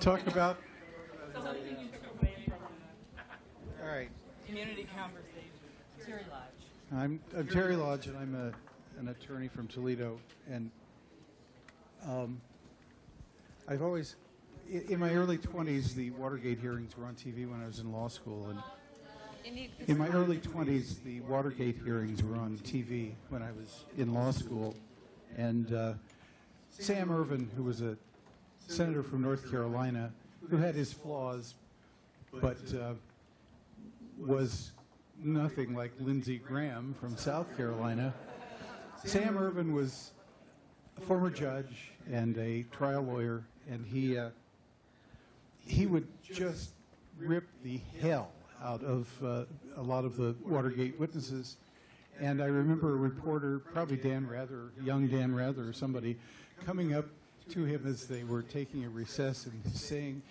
Talk about. Something you took away from All right. community conversation. Terry Lodge. I'm Terry Lodge, and I'm an attorney from Toledo. And I've always, in my early 20s, the Watergate hearings were on TV when I was in law school. And in my early 20s, the Watergate hearings were on TV when I was in law school. And Sam Ervin, who was a senator from North Carolina, who had his flaws, but was nothing like Lindsey Graham from South Carolina. Sam Ervin was a former judge and a trial lawyer, and he would just rip the hell out of a lot of the Watergate witnesses. And I remember a reporter, probably Dan Rather, young Dan Rather or somebody, coming up to him as they were taking a recess and saying,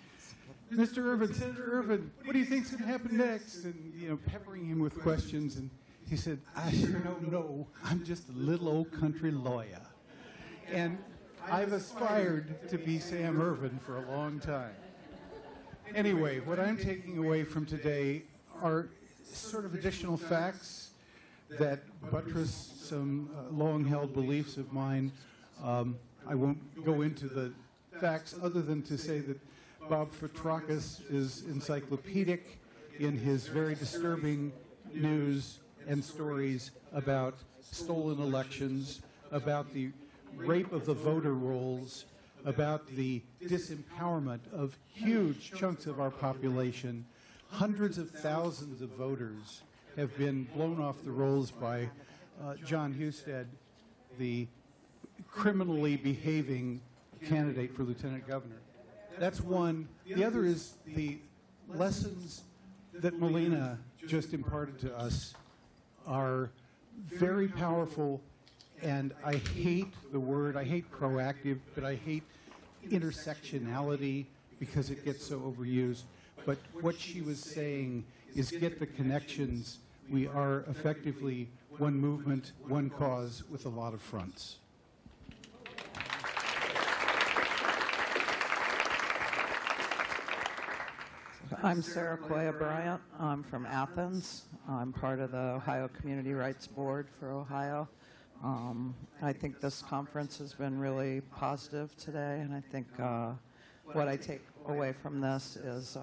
"Mr. Ervin, Senator Ervin, what do you think's going to happen next?" And, you know, peppering him with questions. And he said, "I sure don't know. I'm just a little old country lawyer." And I've aspired to be Sam Ervin for a long time. Anyway, what I'm taking away from today are sort of additional facts that buttress some long-held beliefs of mine. I won't go into the facts other than to say that Bob Fitrakis is encyclopedic in his very disturbing news and stories about stolen elections, about the rape of the voter rolls, about the disempowerment of huge chunks of our population. Hundreds of thousands of voters have been blown off the rolls by John Husted, the criminally behaving candidate for lieutenant governor. That's one. The other is the lessons that Melina just imparted to us are very powerful, and I hate the word, I hate proactive, but I hate intersectionality because it gets so overused. But what she was saying is get the connections. We are effectively one movement, one cause with a lot of fronts. I'm Sarah Koya Bryant. I'm from Athens. I'm part of the Ohio Community Rights Board for Ohio. I think this conference has been really positive today, and I think what I take away from this is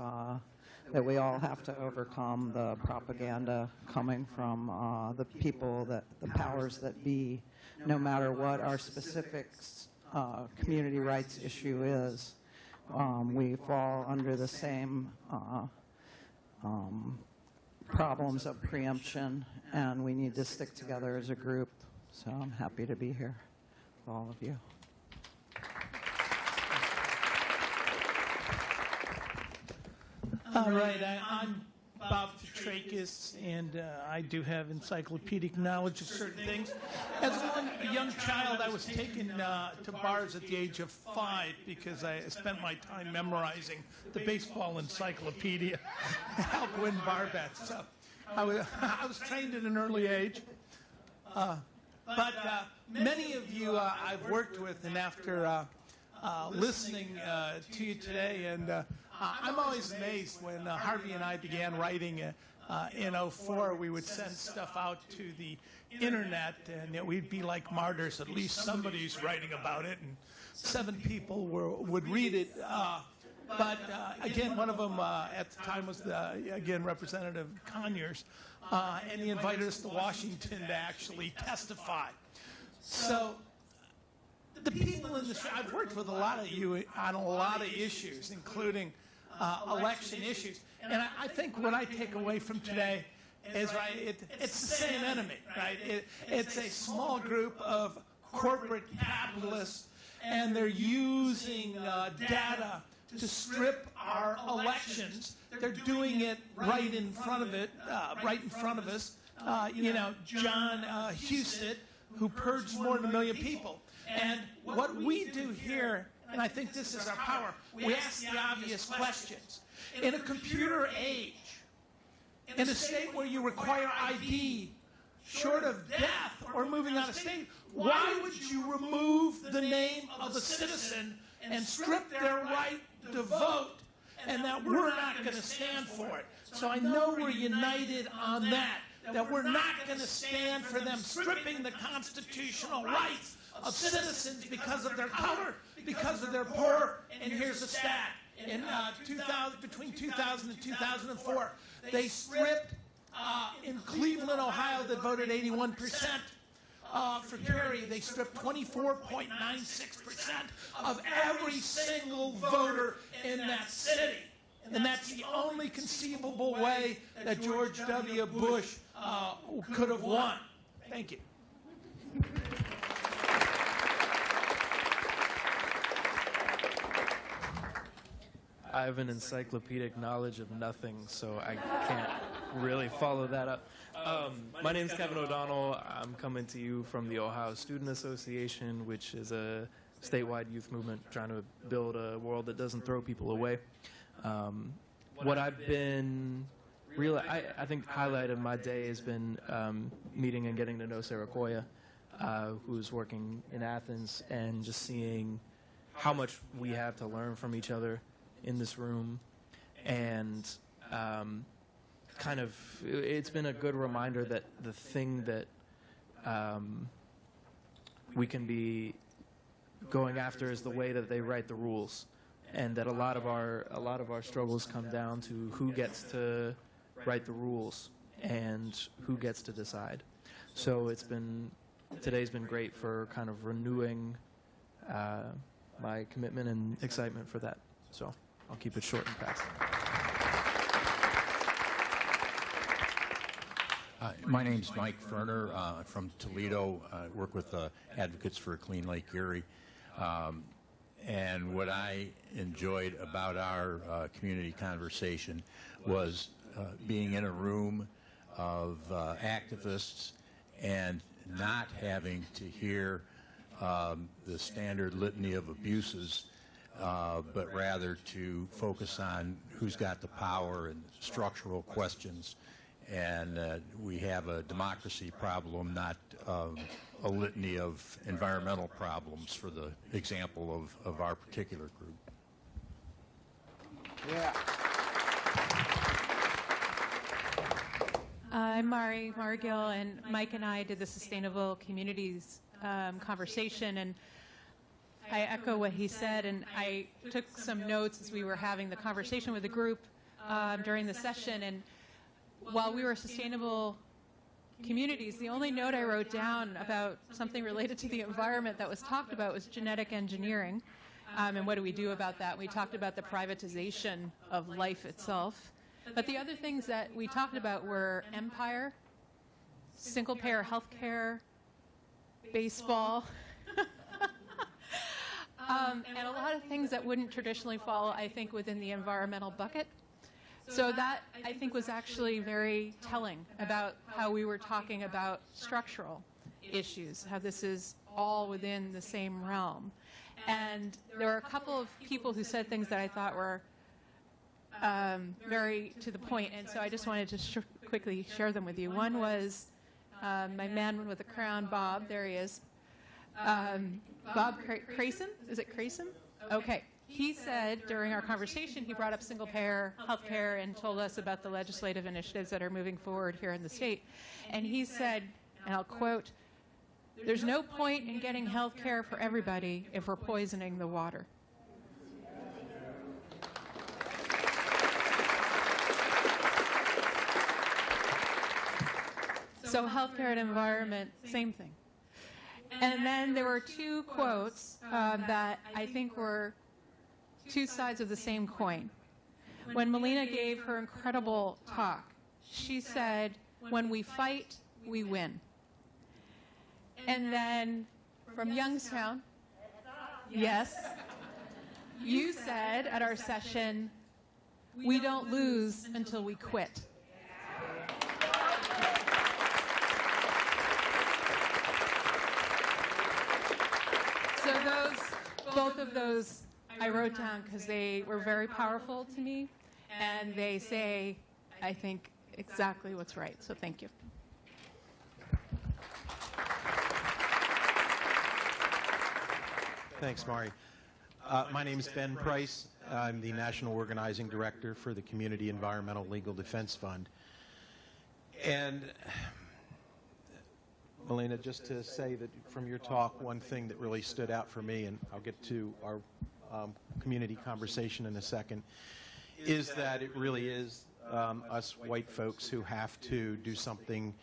that we all have to overcome the propaganda coming from the people, the powers that be, no matter what our specific community rights issue is. We fall under the same problems of preemption, and we need to stick together as a group. So I'm happy to be here with all of you. All right, I'm Bob Fitrakis, and I do have encyclopedic knowledge of certain things. As a young child, I was taken to bars at the age of 5 because I spent my time memorizing the baseball encyclopedia to help win bar bets. So I was trained at an early age. But many of you I've worked with, and after listening to you today, and I'm always amazed when Harvey and I began writing in '04, we would send stuff out to the internet, and we'd be like martyrs. At least somebody's writing about it, and 7 people would read it. But again, one of them at the time was, again, Representative Conyers, and he invited us to Washington to actually testify. So the people in the I've worked with a lot of you on a lot of issues, including election issues. And I think what I take away from today is, right, it's the same enemy, right? It's a small group of corporate capitalists, and they're using data to strip our elections. They're doing it right in front of us. You know, John Husted, who purged more than 1 million people. And what we do here, and I think this is our power, we ask the obvious questions. In a computer age, in a state where you require ID, short of death or moving out of state, why would you remove the name of a citizen and strip their right to vote and that we're not going to stand for it. So I know we're united on that we're not going to stand for them stripping the constitutional rights of citizens because of their color, because of their poor. And here's a stat. Between 2000 and 2004, they stripped, in Cleveland, Ohio, that voted 81%. For Kerry, they stripped 24.96% of every single voter in that city. And that's the only conceivable way that George W. Bush could have won. Thank you. I have an encyclopedic knowledge of nothing, so I can't really follow that up. My name is Kevin O'Donnell. I'm coming to you from the Ohio Student Association, which is a statewide youth movement trying to build a world that doesn't throw people away. What I've been really, I think, highlight of my day has been meeting and getting to know Sarah Koya, who's working in Athens, and just seeing how much we have to learn from each other in this room. And kind of, it's been a good reminder that the thing that we can be going after is the way that they write the rules, and that a lot of our struggles come down to who gets to write the rules and who gets to decide. So today's been great for kind of renewing my commitment and excitement for that. So I'll keep it short and fast. My name's Mike Ferner from Toledo. I work with Advocates for a Clean Lake Erie. And what I enjoyed about our community conversation was being in a room of activists and not having to hear the standard litany of abuses, but rather to focus on who's got the power and structural questions. And we have a democracy problem, not a litany of environmental problems, for the example of our particular group. Yeah. I'm Mari Margill, and Mike and I did the Sustainable Communities conversation, and I echo what he said, and I took some notes as we were having the conversation with the group during the session. And while we were sustainable communities, the only note I wrote down about something related to the environment that was talked about was genetic engineering, and what do we do about that. We talked about the privatization of life itself. But the other things that we talked about were empire, single-payer health care, baseball, and a lot of things that wouldn't traditionally fall, I think, within the environmental bucket. So that, I think, was actually very telling about how we were talking about structural issues, how this is all within the same realm. And there were a couple of people who said things that I thought were very to the point, and so I just wanted to quickly share them with you. One was my man with the crown, Bob. There he is. Bob Crayson? Is it Crayson? Okay. He said during our conversation, he brought up single-payer health care and told us about the legislative initiatives that are moving forward here in the state. And he said, and I'll quote, "There's no point in getting health care for everybody if we're poisoning the water." So healthcare and environment, same thing. And then there were two quotes that I think were two sides of the same coin. When Melina gave her incredible talk, she said, "When we fight, we win." And then from Youngstown, yes, you said at our session, "We don't lose until we quit." So both of those I wrote down because they were very powerful to me, and they say, I think, exactly what's right. So thank you. Thanks, Mari. My name is Ben Price. I'm the National Organizing Director for the Community Environmental Legal Defense Fund. And Melina, just to say that from your talk, one thing that really stood out for me, and I'll get to our community conversation in a second, is that it really is us white folks who have to do something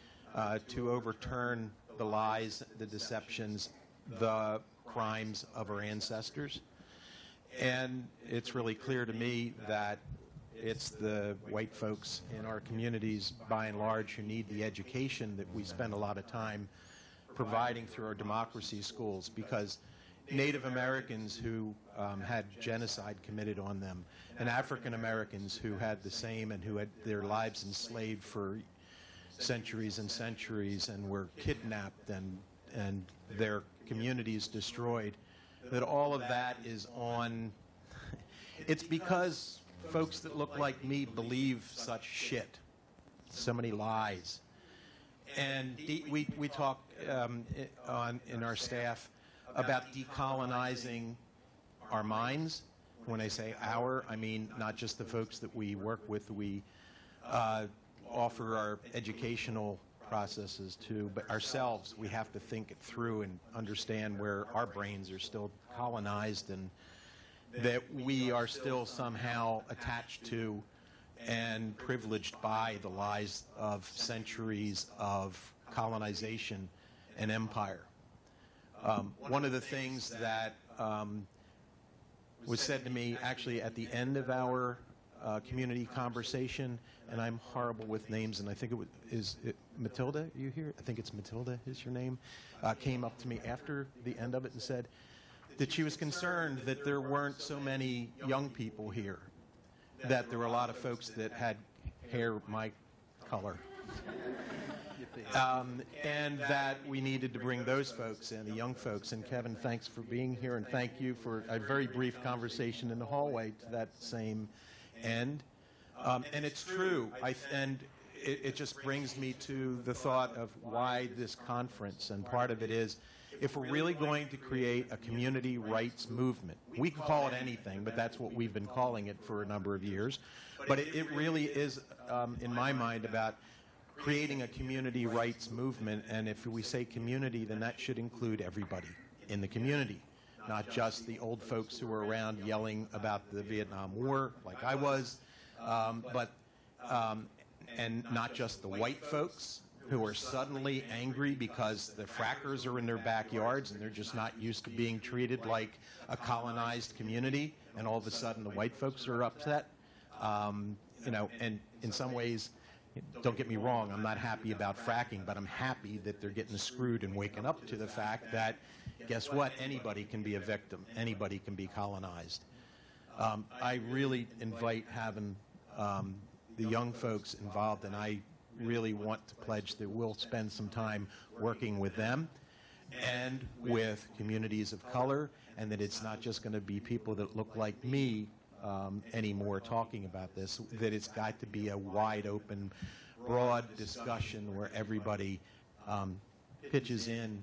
to overturn the lies, the deceptions, the crimes of our ancestors. And it's really clear to me that it's the white folks in our communities, by and large, who need the education that we spend a lot of time providing through our democracy schools, because Native Americans who had genocide committed on them, and African Americans who had the same and who had their lives enslaved for centuries and centuries and were kidnapped and their communities destroyed, that all of that is on. It's because folks that look like me believe such shit, so many lies. And we talk in our staff about decolonizing our minds. When I say our, I mean not just the folks that we work with, we offer our educational processes to, but ourselves. We have to think it through and understand where our brains are still colonized and that we are still somehow attached to and privileged by the lies of centuries of colonization and empire. One of the things that was said to me actually at the end of our community conversation, and I'm horrible with names, and I think is it Matilda, are you here? I think it's Matilda is your name, came up to me after the end of it and said that she was concerned that there weren't so many young people here, that there were a lot of folks that had hair my color. And that we needed to bring those folks in, the young folks. And Kevin, thanks for being here, and thank you for a very brief conversation in the hallway to that same end. And it's true, and it just brings me to the thought of why this conference, and part of it is, if we're really going to create a community rights movement, we can call it anything, but that's what we've been calling it for a number of years. But it really is, in my mind, about creating a community rights movement. And if we say community, then that should include everybody in the community, not just the old folks who were around yelling about the Vietnam War, like I was, and not just the white folks who are suddenly angry because the frackers are in their backyards and they're just not used to being treated like a colonized community, and all of a sudden the white folks are upset. You know, and in some ways, don't get me wrong, I'm not happy about fracking, but I'm happy that they're getting screwed and waking up to the fact that, guess what, anybody can be a victim, anybody can be colonized. I really invite having the young folks involved, and I really want to pledge that we'll spend some time working with them and with communities of color, and that it's not just going to be people that look like me anymore talking about this, that it's got to be a wide open, broad discussion where everybody pitches in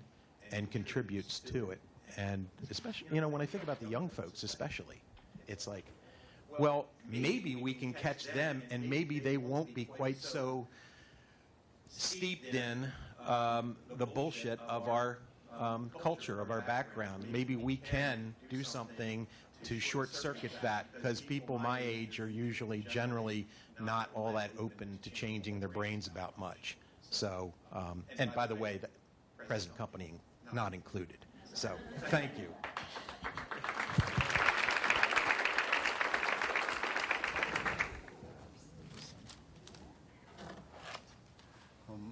and contributes to it. And especially, you know, when I think about the young folks especially, it's like, well, maybe we can catch them, and maybe they won't be quite so steeped in the bullshit of our culture, of our background. Maybe we can do something to short-circuit that, because people my age are usually generally not all that open to changing their brains about much. So, and by the way, the present company not included. So, thank you.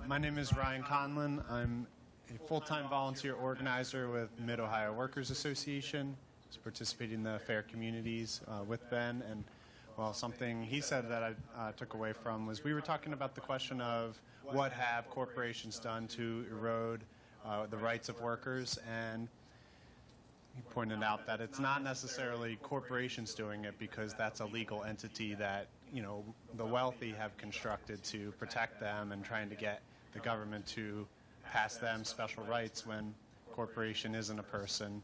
My name is Ryan Conlon. I'm a full-time volunteer organizer with Mid-Ohio Workers Association. I was participating in the Fair Communities with Ben, and well, something he said that I took away from was we were talking about the question of what have corporations done to erode the rights of workers, and he pointed out that it's not necessarily corporations doing it, because that's a legal entity that, you know, the wealthy have constructed to protect them, and trying to get the government to pass them special rights when corporation isn't a person.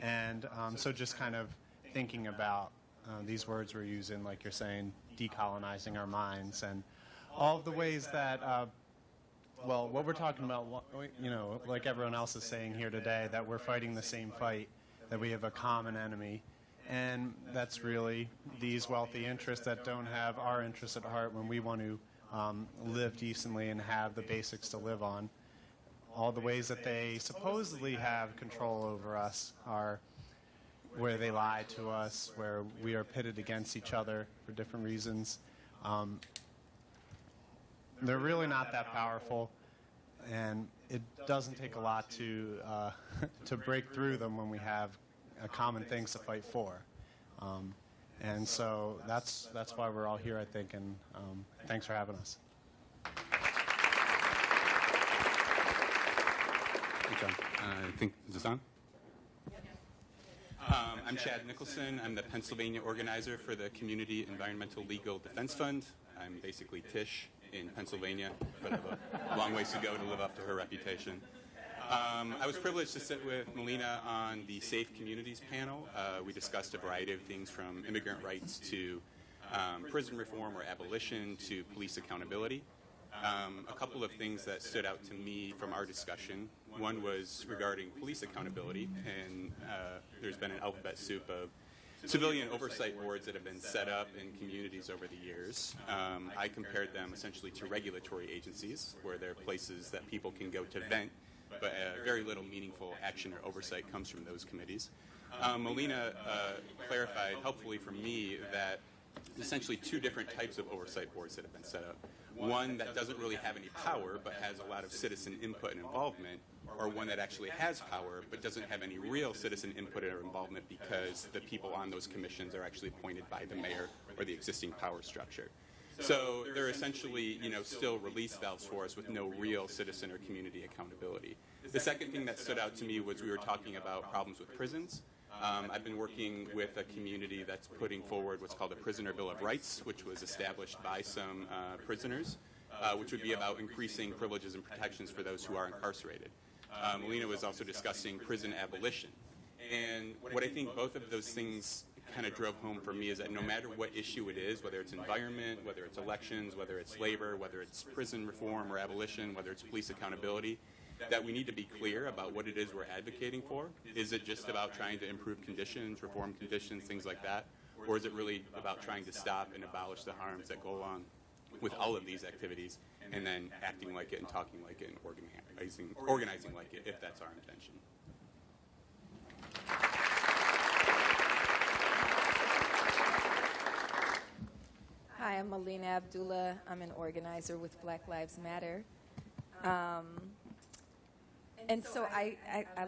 And so just kind of thinking about these words we're using, like you're saying, decolonizing our minds, and all of the ways that, well, what we're talking about, you know, like everyone else is saying here today, that we're fighting the same fight, that we have a common enemy, and that's really these wealthy interests that don't have our interests at heart when we want to live decently and have the basics to live on. All the ways that they supposedly have control over us are where they lie to us, where we are pitted against each other for different reasons. They're really not that powerful, and it doesn't take a lot to to break through them when we have common things to fight for. And so that's why we're all here, I think, and thanks for having us. Hey, John. I think, is this on? I'm Chad Nicholson. I'm the Pennsylvania organizer for the Community Environmental Legal Defense Fund. I'm basically Tish in Pennsylvania, but I have a long ways to go to live up to her reputation. I was privileged to sit with Melina on the Safe Communities panel. We discussed a variety of things from immigrant rights to prison reform or abolition to police accountability. A couple of things that stood out to me from our discussion. One was regarding police accountability, and there's been an alphabet soup of civilian oversight boards that have been set up in communities over the years. I compared them essentially to regulatory agencies, where they're places that people can go to vent, but very little meaningful action or oversight comes from those committees. Melina clarified helpfully for me that essentially two different types of oversight boards that have been set up. One that doesn't really have any power but has a lot of citizen input and involvement, or one that actually has power but doesn't have any real citizen input or involvement because the people on those commissions are actually appointed by the mayor or the existing power structure. So they're essentially, you know, still release valves for us with no real citizen or community accountability. The second thing that stood out to me was we were talking about problems with prisons. I've been working with a community that's putting forward what's called a Prisoner Bill of Rights, which was established by some prisoners, which would be about increasing privileges and protections for those who are incarcerated. Melina was also discussing prison abolition. And what I think both of those things kind of drove home for me is that no matter what issue it is, whether it's environment, whether it's elections, whether it's labor, whether it's prison reform or abolition, whether it's police accountability, that we need to be clear about what it is we're advocating for. Is it just about trying to improve conditions, reform conditions, things like that? Or is it really about trying to stop and abolish the harms that go along with all of these activities, and then acting like it and talking like it and organizing like it, if that's our intention? Hi, I'm Melina Abdullah. I'm an organizer with Black Lives Matter. And so I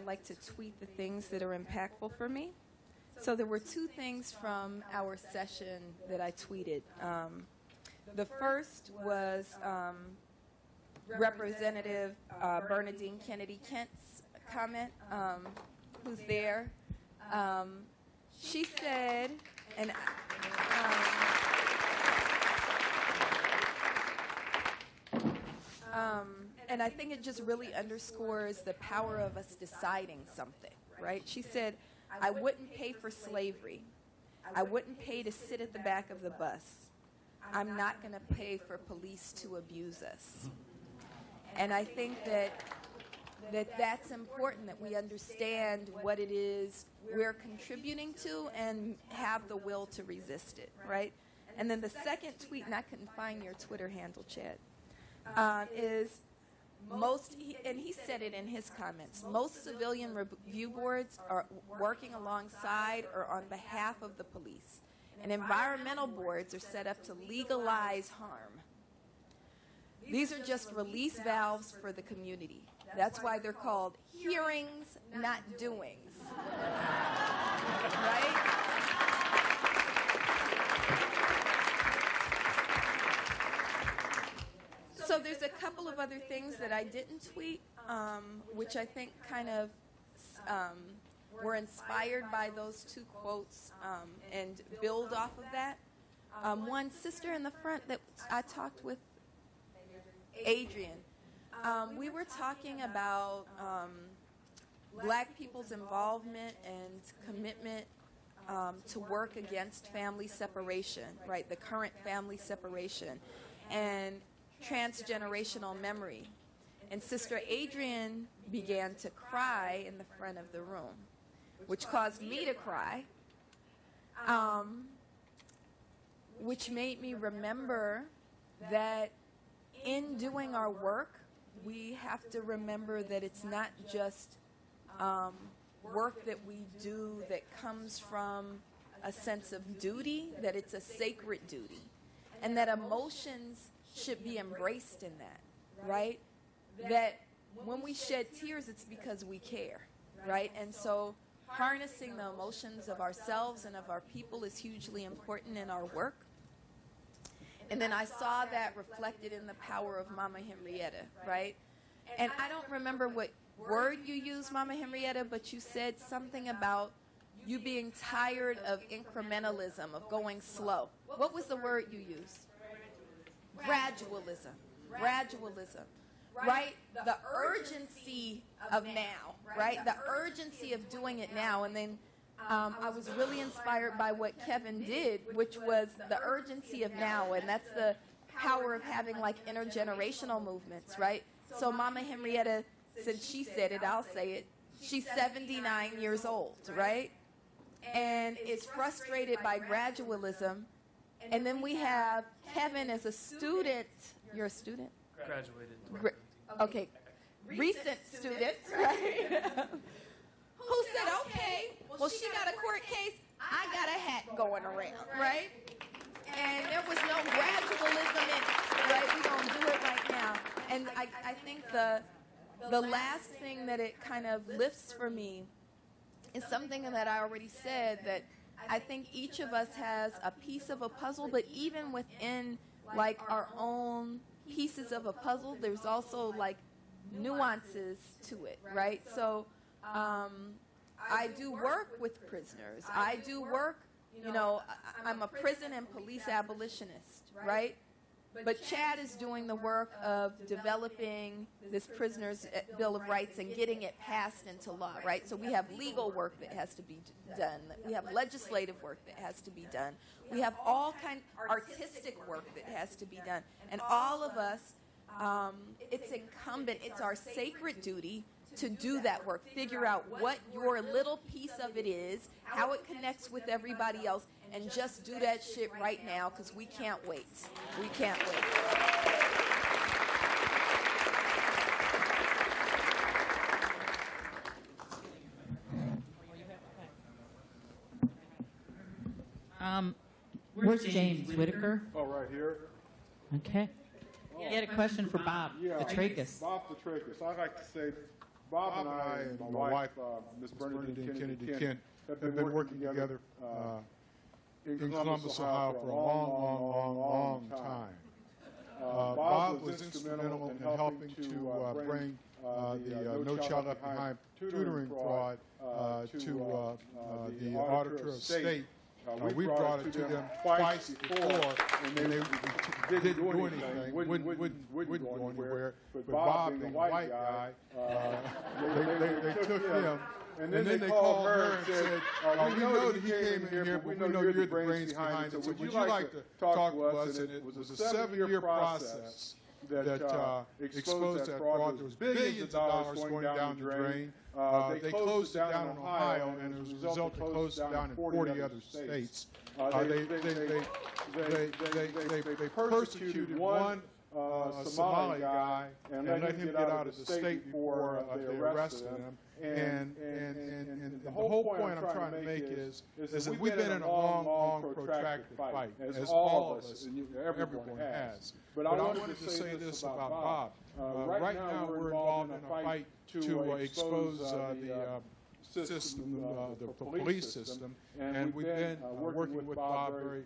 like to tweet the things that are impactful for me. So there were two things from our session that I tweeted. The first was Representative Bernadine Kennedy Kent's comment, who's there. She said, and I think it just really underscores the power of us deciding something, right? She said, I wouldn't pay for slavery. I wouldn't pay to sit at the back of the bus. I'm not going to pay for police to abuse us. And I think that's important, that we understand what it is we're contributing to and have the will to resist it, right? And then the second tweet, and I couldn't find your Twitter handle, Chad, is and he said it in his comments, most civilian review boards are working alongside or on behalf of the police. And environmental boards are set up to legalize harm. These are just release valves for the community. That's why they're called hearings, not doings. Right? So there's a couple of other things that I didn't tweet, which I think kind of were inspired by those two quotes and build off of that. One sister in the front that I talked with, Adrian, we were talking about Black people's involvement and commitment to work against family separation, right? The current family separation and transgenerational memory. And Sister Adrienne began to cry in the front of the room, which caused me to cry, which made me remember that in doing our work, we have to remember that it's not just work that we do that comes from a sense of duty, that it's a sacred duty, and that emotions should be embraced in that, right? That when we shed tears, it's because we care, right? And so harnessing the emotions of ourselves and of our people is hugely important in our work. And then I saw that reflected in the power of Mama Henrietta, right? And I don't remember what word you used, Mama Henrietta, but you said something about you being tired of incrementalism, of going slow. What was the word you used? Gradualism. Gradualism. Right? The urgency of now, right? The urgency of doing it now. And then I was really inspired by what Kevin did, which was the urgency of now. And that's the power of having like intergenerational movements, right? So Mama Henrietta, since she said it, I'll say it. She's 79 years old, right? And is frustrated by gradualism. And then we have Kevin as a student. You're a student? Graduated. Okay, recent student, right? Who said, okay, well, she got a court case, I got a hat going around, right? And there was no gradualism in it, right? We're going to do it right now. And I think the last thing that it kind of lifts for me is something that I already said, that I think each of us has a piece of a puzzle, but even within like our own pieces of a puzzle, there's also like nuances to it, right? So I do work with prisoners. I do work, you know, I'm a prison and police abolitionist, right? But Chad is doing the work of developing this prisoner's Bill of Rights and getting it passed into law, right? So we have legal work that has to be done. We have legislative work that has to be done. We have all kind of artistic work that has to be done. And all of us, it's incumbent, it's our sacred duty to do that work, figure out what your little piece of it is, how it connects with everybody else, and just do that shit right now, because we can't wait. We can't wait. Where's James Whitaker? Oh, right here. Okay. You had a question for Bob, the trachis. Bob the trachis. I'd like to say Bob and I and my wife, Miss Bernadine Kennedy Kent, have been working together in Columbus, Ohio for a long time. Bob was instrumental in helping to bring the No Child Left Behind tutoring fraud to the Auditor of State. We brought it to them twice before, and they didn't do anything, wouldn't go anywhere. But Bob, being a white guy, they took him, and then they called her and said, we know that he came in here, but we know you're the brains behind it, so would you like to talk to us? And it was a 7-year process that exposed that fraud. There was billions of dollars going down the drain. They closed it down in Ohio, and as a result, they closed it down in 40 other states. They persecuted one Somali guy and let him get out of the state before they arrested him. And the whole point I'm trying to make is that we've been in a long, protracted fight, as all of us, and everyone has. But I wanted to say this about Bob. Right now, we're involved in a fight to expose the system, the police system, and we've been working with Bob very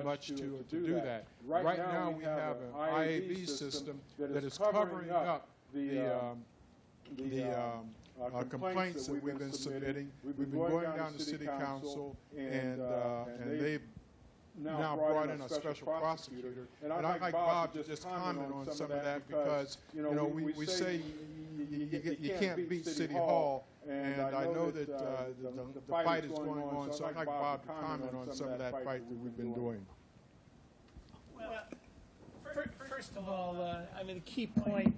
much to do that. Right now, we have an IAB system that is covering up the complaints that we've been submitting. We've been going down to City Council, and they've now brought in a special prosecutor. And I'd like Bob to just comment on some of that because, we say you can't beat City Hall, and I know that the fight is going on, so I'd like Bob to comment on some of that fight that we've been doing. Well, first of all, the key point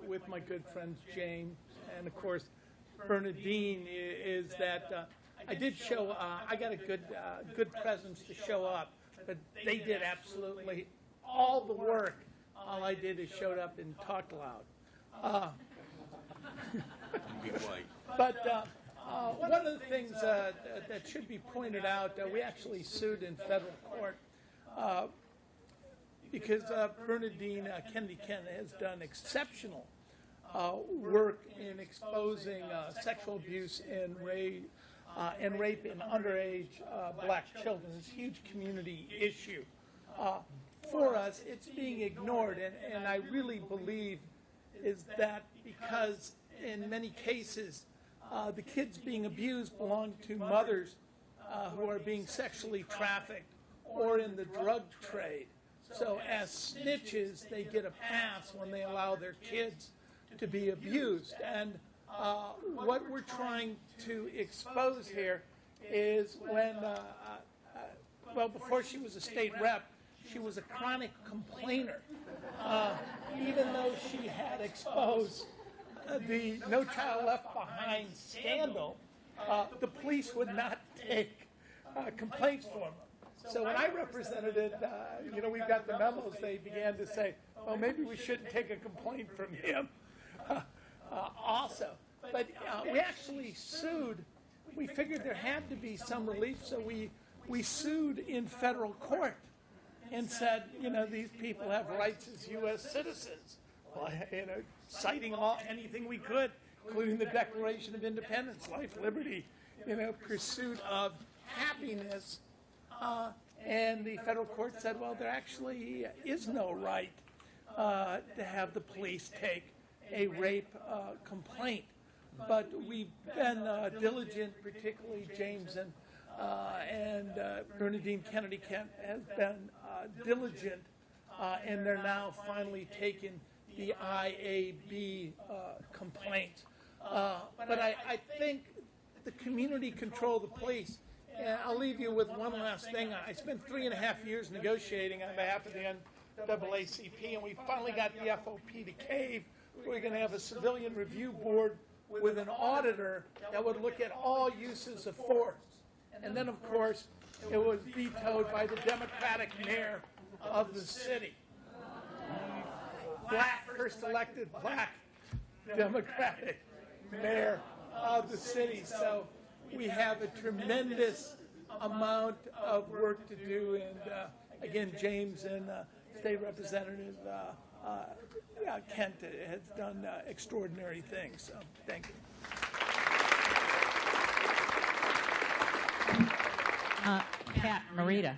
with my good friends James and, of course, Bernadine is that I did show. I got a good presence to show up, but they did absolutely all the work. All I did is showed up and talked loud. But one of the things that should be pointed out, we actually sued in federal court because Bernadine Kennedy Kent has done exceptional work in exposing sexual abuse and rape in underage black children. It's a huge community issue. For us, it's being ignored, and I really believe is that because in many cases, the kids being abused belong to mothers who are being sexually trafficked or in the drug trade. So as snitches, they get a pass when they allow their kids to be abused. And what we're trying to expose here is when, before she was a state rep, she was a chronic complainer. Even though she had exposed the No Child Left Behind scandal, the police would not take complaints from her. So when I represented it, we've got the memos, they began to say, well, maybe we shouldn't take a complaint from him also. But we actually sued. We figured there had to be some relief, so we sued in federal court and said, these people have rights as U.S. citizens. Well, citing anything we could, including the Declaration of Independence, life, liberty, pursuit of happiness. And the federal court said, well, there actually is no right to have the police take a rape complaint. But we've been diligent, particularly James and Bernadine Kennedy Kent has been diligent, and they're now finally taking the IAB complaint. But I think the community control the police. And I'll leave you with one last thing. I spent 3.5 years negotiating on behalf of the NAACP, and we finally got the FOP to cave. We're going to have a civilian review board with an auditor that would look at all uses of force. And then, of course, it was vetoed by the Democratic mayor of the city. First elected black Democratic mayor of the city. So we have a tremendous amount of work to do. And again, James and State Representative Kent has done extraordinary things. So thank you. Pat Marita.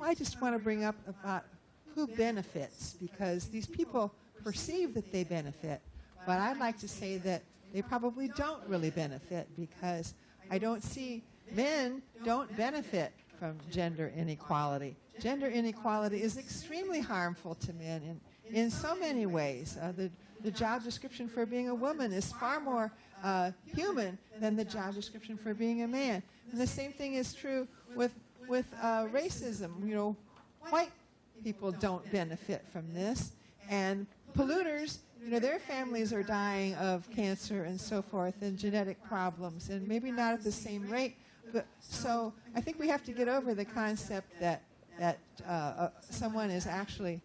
I just want to bring up about who benefits, because these people perceive that they benefit, but I'd like to say that they probably don't really benefit, because I don't see men don't benefit from gender inequality. Gender inequality is extremely harmful to men in so many ways. The job description for being a woman is far more human than the job description for being a man. And the same thing is true with racism. White people don't benefit from this, and polluters, their families are dying of cancer and so forth, and genetic problems, and maybe not at the same rate. But so I think we have to get over the concept that someone is actually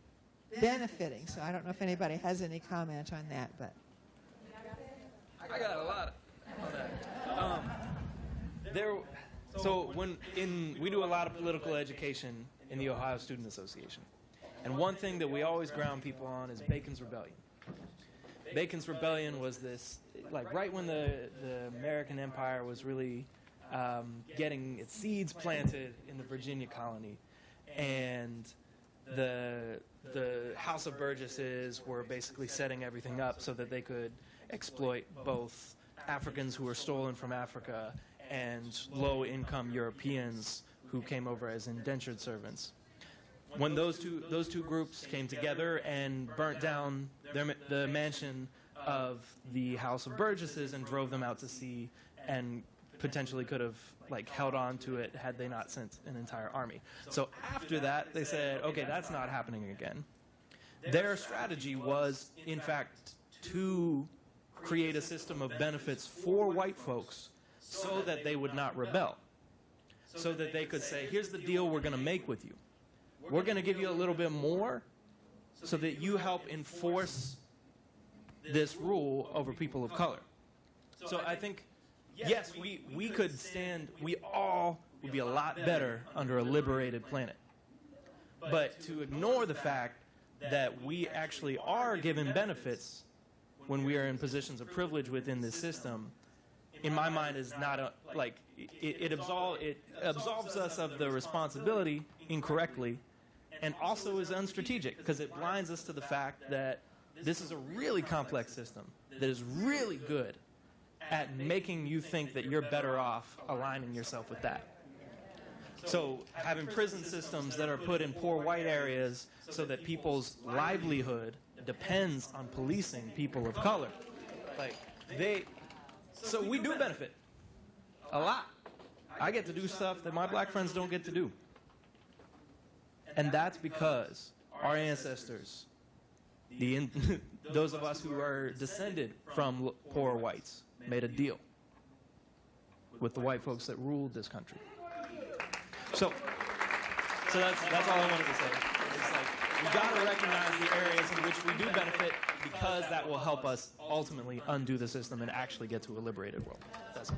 benefiting. So I don't know if anybody has any comment on that, but I got a lot on that. So we do a lot of political education in the Ohio Student Association. And one thing that we always ground people on is Bacon's Rebellion. Bacon's Rebellion was this, right when the American Empire was really getting its seeds planted in the Virginia colony. And the House of Burgesses were basically setting everything up so that they could exploit both Africans who were stolen from Africa and low-income Europeans who came over as indentured servants. When those two groups came together and burnt down the mansion of the House of Burgesses and drove them out to sea, and potentially could have held on to it had they not sent an entire army. So after that, they said, okay, that's not happening again. Their strategy was, in fact, to create a system of benefits for white folks so that they would not rebel. So that they could say, here's the deal we're going to make with you. We're going to give you a little bit more so that you help enforce this rule over people of color. So I think, yes, we could stand, we all would be a lot better under a liberated planet. But to ignore the fact that we actually are given benefits when we are in positions of privilege within this system, in my mind, is not it absolves us of the responsibility incorrectly, and also is unstrategic because it blinds us to the fact that this is a really complex system that is really good at making you think that you're better off aligning yourself with that. So having prison systems that are put in poor white areas so that people's livelihood depends on policing people of color. So we do benefit a lot. I get to do stuff that my black friends don't get to do. And that's because our ancestors, those of us who are descended from poor whites, made a deal with the white folks that ruled this country. So that's all I wanted to say. It's we got to recognize the areas in which we do benefit, because that will help us ultimately undo the system and actually get to a liberated world. That's it.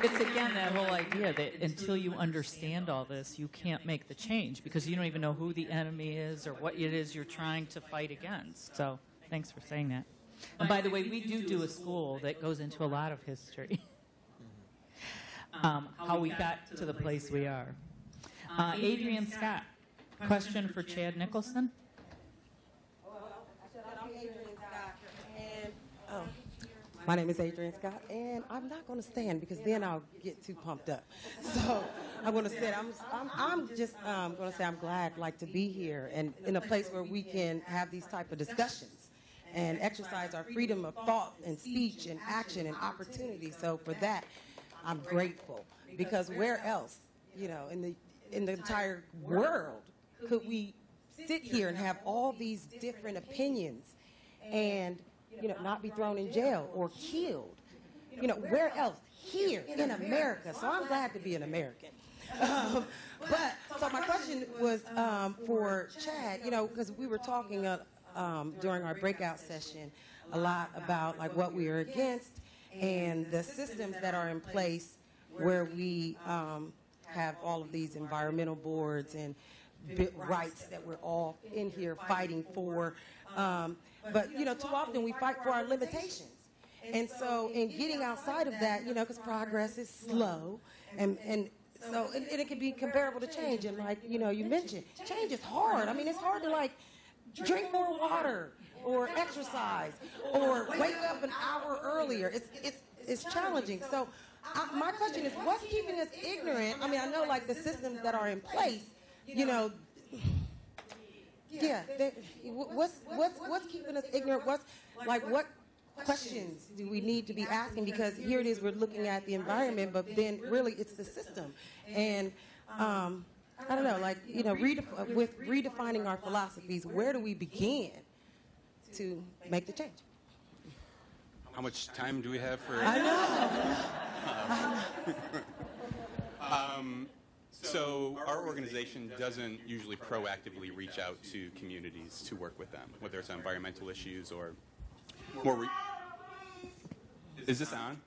It's again that whole idea that until you understand all this, you can't make the change because you don't even know who the enemy is or what it is you're trying to fight against. So thanks for saying that. And by the way, we do a school that goes into a lot of history. How we got to the place we are. Adrian Scott, question for Chad Nicholson. My name is Adrian Scott, and I'm not going to stand because then I'll get too pumped up. So I'm going to say I'm just going to say I'm glad to be here and in a place where we can have these type of discussions and exercise our freedom of thought and speech and action and opportunity. So for that, I'm grateful, because where else, in the entire world could we sit here and have all these different opinions and not be thrown in jail or killed? Where else? Here in America. So I'm glad to be an American. But so my question was for Chad, because we were talking during our breakout session a lot about what we are against and the systems that are in place where we have all of these environmental boards and rights that we're all in here fighting for. But, too often we fight for our limitations. And so in getting outside of that, because progress is slow, and so it can be comparable to change. And you mentioned, change is hard. I mean, it's hard to drink more water or exercise or wake up an hour earlier. It's challenging. So my question is, what's keeping us ignorant? I mean, I know the systems that are in place, yeah, what's keeping us ignorant? What questions do we need to be asking? Because here it is, we're looking at the environment, but then really it's the system. And I don't know, with redefining our philosophies, where do we begin to make the change? How much time do we have for? I know. So our organization doesn't usually proactively reach out to communities to work with them, whether it's on environmental issues or more. Is this on?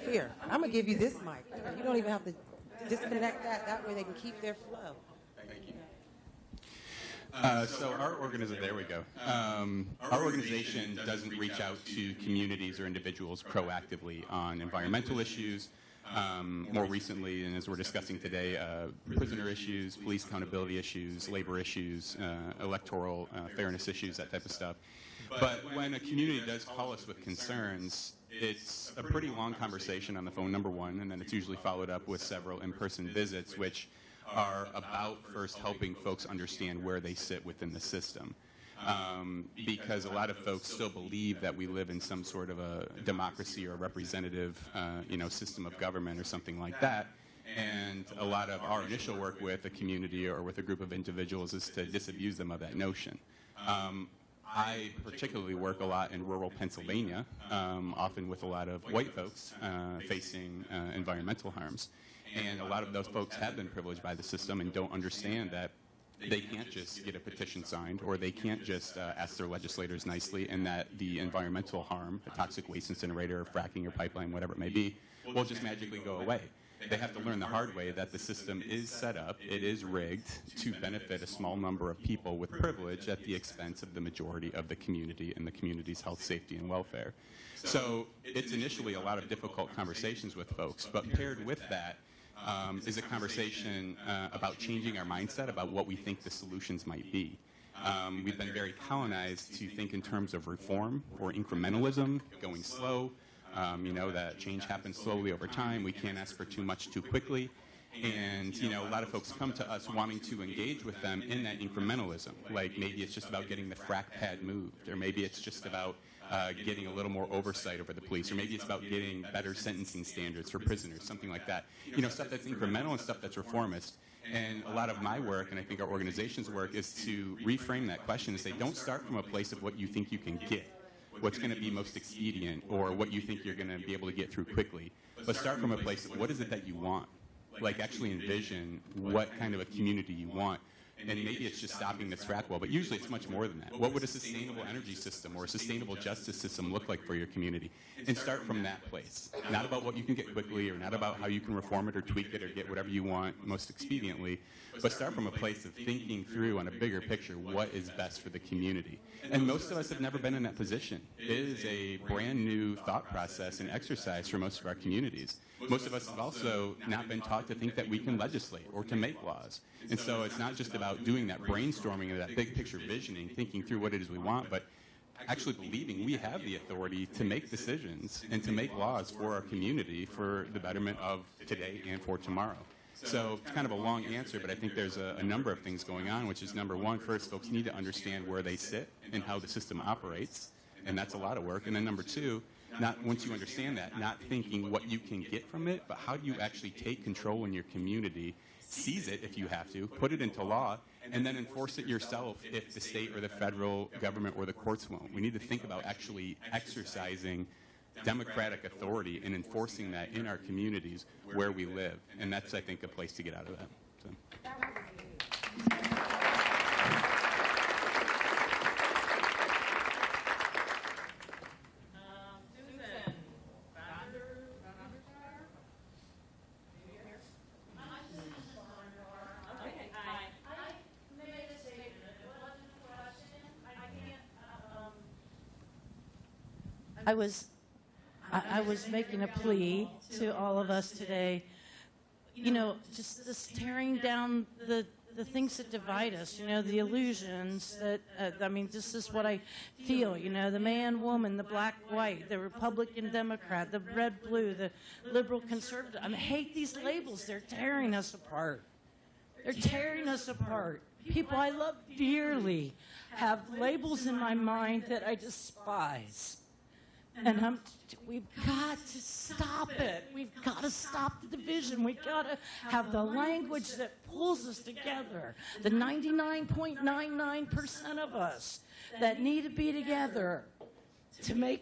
Here, I'm going to give you this mic. You don't even have to disconnect that. That way they can keep their flow. Thank you. So our organization, there we go. Our organization doesn't reach out to communities or individuals proactively on environmental issues. More recently, and as we're discussing today, prisoner issues, police accountability issues, labor issues, electoral fairness issues, that type of stuff. But when a community does call us with concerns, it's a pretty long conversation on the phone, number one, and then it's usually followed up with several in-person visits, which are about first helping folks understand where they sit within the system. Because a lot of folks still believe that we live in some sort of a democracy or a representative, system of government or something like that. And a lot of our initial work with a community or with a group of individuals is to disabuse them of that notion. I particularly work a lot in rural Pennsylvania, often with a lot of white folks facing environmental harms. And a lot of those folks have been privileged by the system and don't understand that they can't just get a petition signed, or they can't just ask their legislators nicely, and that the environmental harm, a toxic waste incinerator, fracking or pipeline, whatever it may be, will just magically go away. They have to learn the hard way that the system is set up, it is rigged to benefit a small number of people with privilege at the expense of the majority of the community and the community's health, safety, and welfare. So it's initially a lot of difficult conversations with folks, but paired with that, is a conversation about changing our mindset about what we think the solutions might be. We've been very colonized to think in terms of reform or incrementalism, going slow, that change happens slowly over time. We can't ask for too much too quickly. And, a lot of folks come to us wanting to engage with them in that incrementalism. Like maybe it's just about getting the frack pad moved, or maybe it's just about getting a little more oversight over the police, or maybe it's about getting better sentencing standards for prisoners, something like that. Stuff that's incremental and stuff that's reformist. And a lot of my work, and I think our organization's work, is to reframe that question and say, don't start from a place of what you think you can get, what's going to be most expedient, or what you think you're going to be able to get through quickly, but start from a place of what is it that you want? Like actually envision what kind of a community you want. And maybe it's just stopping this frack well, but usually it's much more than that. What would a sustainable energy system or a sustainable justice system look like for your community? And start from that place. Not about what you can get quickly, or not about how you can reform it or tweak it or get whatever you want most expediently, but start from a place of thinking through on a bigger picture what is best for the community. And most of us have never been in that position. It is a brand new thought process and exercise for most of our communities. Most of us have also not been taught to think that we can legislate or to make laws. And so it's not just about doing that brainstorming and that big picture visioning, thinking through what it is we want, but actually believing we have the authority to make decisions and to make laws for our community for the betterment of today and for tomorrow. So it's kind of a long answer, but I think there's a number of things going on, which is number one, first, folks need to understand where they sit and how the system operates, and that's a lot of work. And then number two, not once you understand that, not thinking what you can get from it, but how do you actually take control in your community, seize it if you have to, put it into law, and then enforce it yourself if the state or the federal government or the courts won't. We need to think about actually exercising democratic authority and enforcing that in our communities where we live. And that's, I think, a place to get out of that. So. I was making a plea to all of us today, just this tearing down the things that divide us, the illusions that, this is what I feel, the man, woman, the black, white, the Republican, Democrat, the red, blue, the liberal, conservative. I hate these labels. They're tearing us apart. They're tearing us apart. People I love dearly have labels in my mind that I despise. And we've got to stop it. We've got to stop the division. We've got to have the language that pulls us together. The 99.99% of us that need to be together to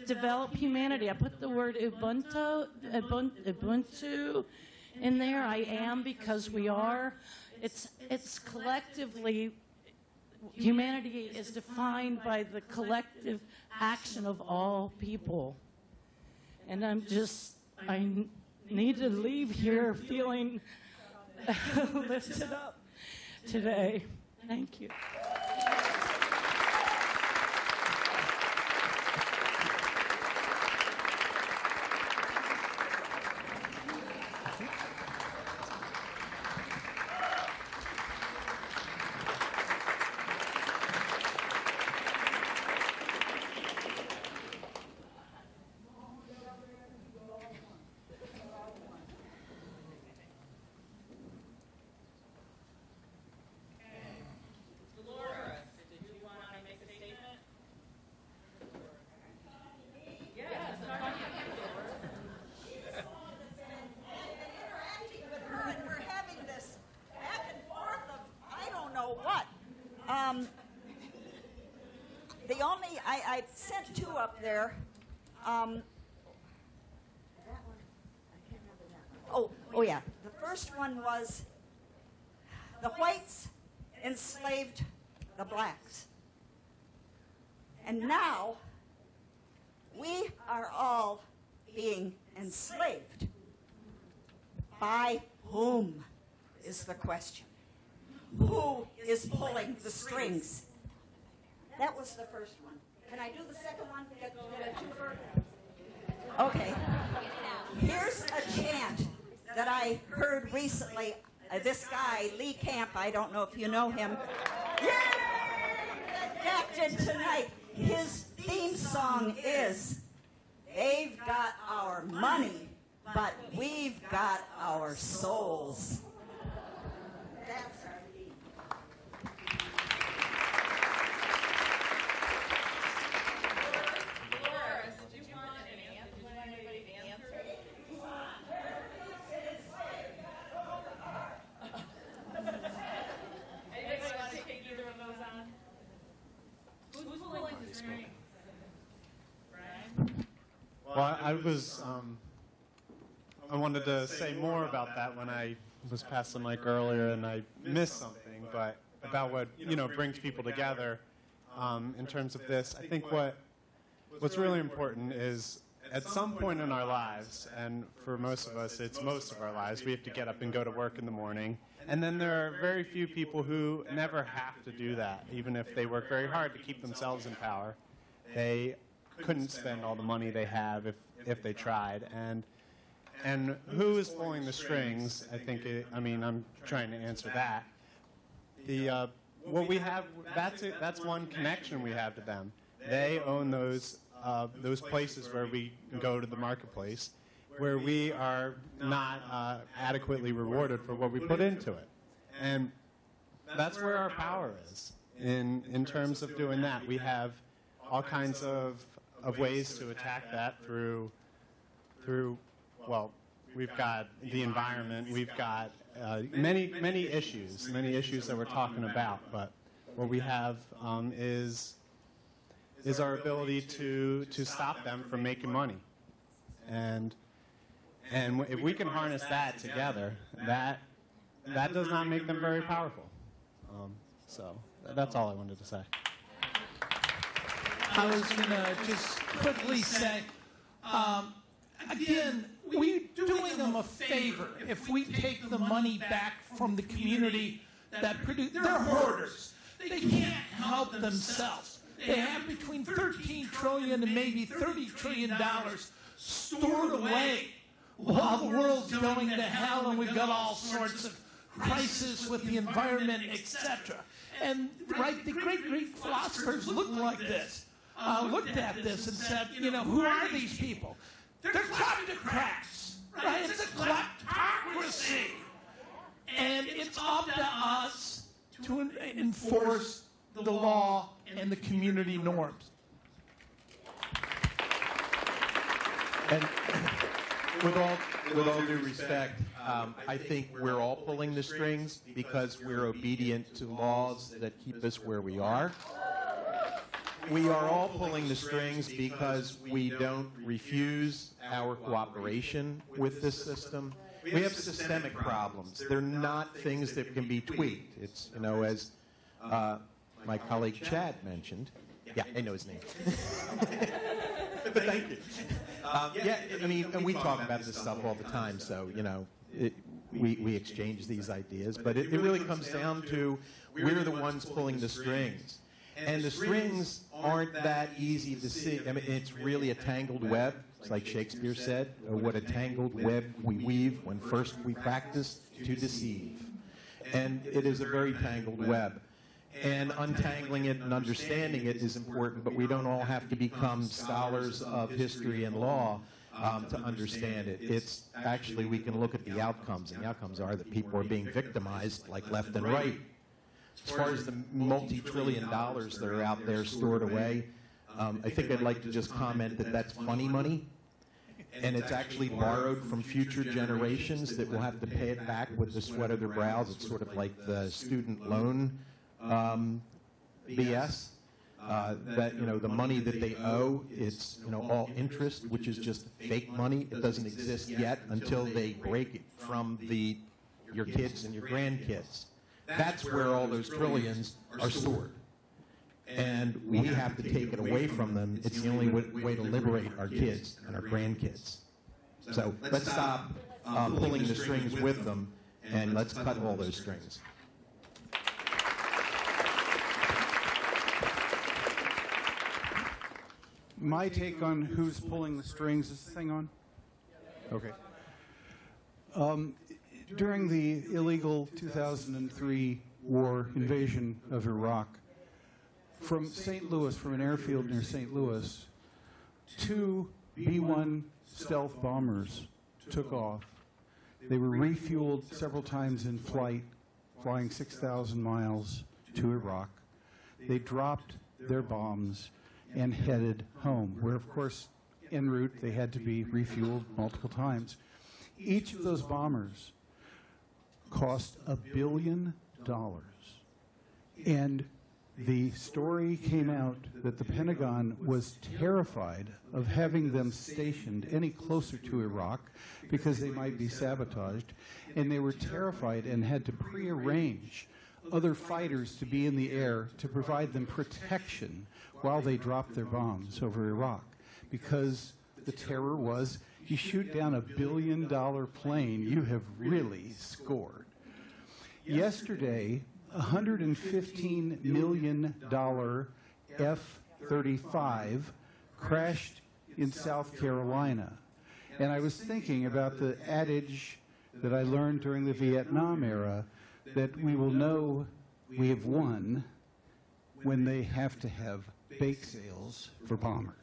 develop humanity. I put the word Ubuntu in there. I am because we are. It's collectively. Humanity is defined by the collective action of all people. And I need to leave here feeling lifted up today. Thank you. The only, I sent two up there. That one, I can't remember that one. Oh yeah. The first one was the whites enslaved the blacks. And now we are all being enslaved. By whom is the question? Who is pulling the strings? That was the first one. Can I do the second one? Get a twofer? Okay. Here's a chant that I heard recently. This guy, Lee Camp, I don't know if you know him. Acted tonight. His theme song is, "They've got our money, but we've got our souls." That's our theme. Well, I wanted to say more about that when I was passing the mic earlier and I missed something, but about what, brings people together in terms of this. I think what's really important is at some point in our lives, and for most of us, it's most of our lives, we have to get up and go to work in the morning. And then there are very few people who never have to do that, even if they work very hard to keep themselves in power. They couldn't spend all the money they have if they tried. And who is pulling the strings? I'm trying to answer that. What we have, that's one connection we have to them. They own those places where we go to the marketplace, where we are not adequately rewarded for what we put into it. And that's where our power is in terms of doing that. We have all kinds of ways to attack that through, well, we've got the environment, we've got many issues that we're talking about, but what we have is our ability to stop them from making money. And if we can harness that together, that does not make them very powerful. So that's all I wanted to say. I was going to just quickly say, again, we're doing them a favor if we take the money back from the community that produce. They're hoarders. They can't help themselves. They have between $13 trillion and maybe $30 trillion stored away while the world's going to hell and we've got all sorts of crisis with the environment, etc. And the great Greek philosophers looked like this. Looked at this and said, who are these people? They're kleptocrats, right? It's a kleptocracy. And it's up to us to enforce the law and the community norms. And with all due respect, I think we're all pulling the strings because we're obedient to laws that keep us where we are. We are all pulling the strings because we don't refuse our cooperation with this system. We have systemic problems. They're not things that can be tweaked. It's, as my colleague Chad mentioned. Yeah, I know his name. But thank you. And we talk about this stuff all the time, so, we exchange these ideas, but it really comes down to we're the ones pulling the strings. And the strings aren't that easy to see. I mean, it's really a tangled web. It's like Shakespeare said, "Oh, what a tangled web we weave when first we practice to deceive." And it is a very tangled web. And untangling it and understanding it is important, but we don't all have to become scholars of history and law to understand it. It's actually, we can look at the outcomes, and the outcomes are that people are being victimized, like left and right. As far as the multi-trillion dollars that are out there stored away, I think I'd like to just comment that that's funny money, and it's actually borrowed from future generations that will have to pay it back with the sweat of their brows. It's sort of like the student loan BS. That, you know, the money that they owe, it's, you know, all interest, which is just fake money. It doesn't exist yet until they break it from your kids and your grandkids. That's where all those trillions are stored. And we have to take it away from them. It's the only way to liberate our kids and our grandkids. So let's stop pulling the strings with them, and let's cut all those strings. My take on who's pulling the strings, is the thing on? Okay. During the illegal 2003 war invasion of Iraq, from St. Louis, from an airfield near St. Louis, 2 B-1 stealth bombers took off. They were refueled several times in flight, flying 6,000 miles to Iraq. They dropped their bombs and headed home, where, of course, en route, they had to be refueled multiple times. Each of those bombers cost $1 billion. And the story came out that the Pentagon was terrified of having them stationed any closer to Iraq because they might be sabotaged, and they were terrified and had to prearrange other fighters to be in the air to provide them protection while they dropped their bombs over Iraq, because the terror was, you shoot down $1 billion plane, you have really scored. Yesterday, $115 million F-35 crashed in South Carolina. And I was thinking about the adage that I learned during the Vietnam era, that we will know we have won when they have to have bake sales for bombers.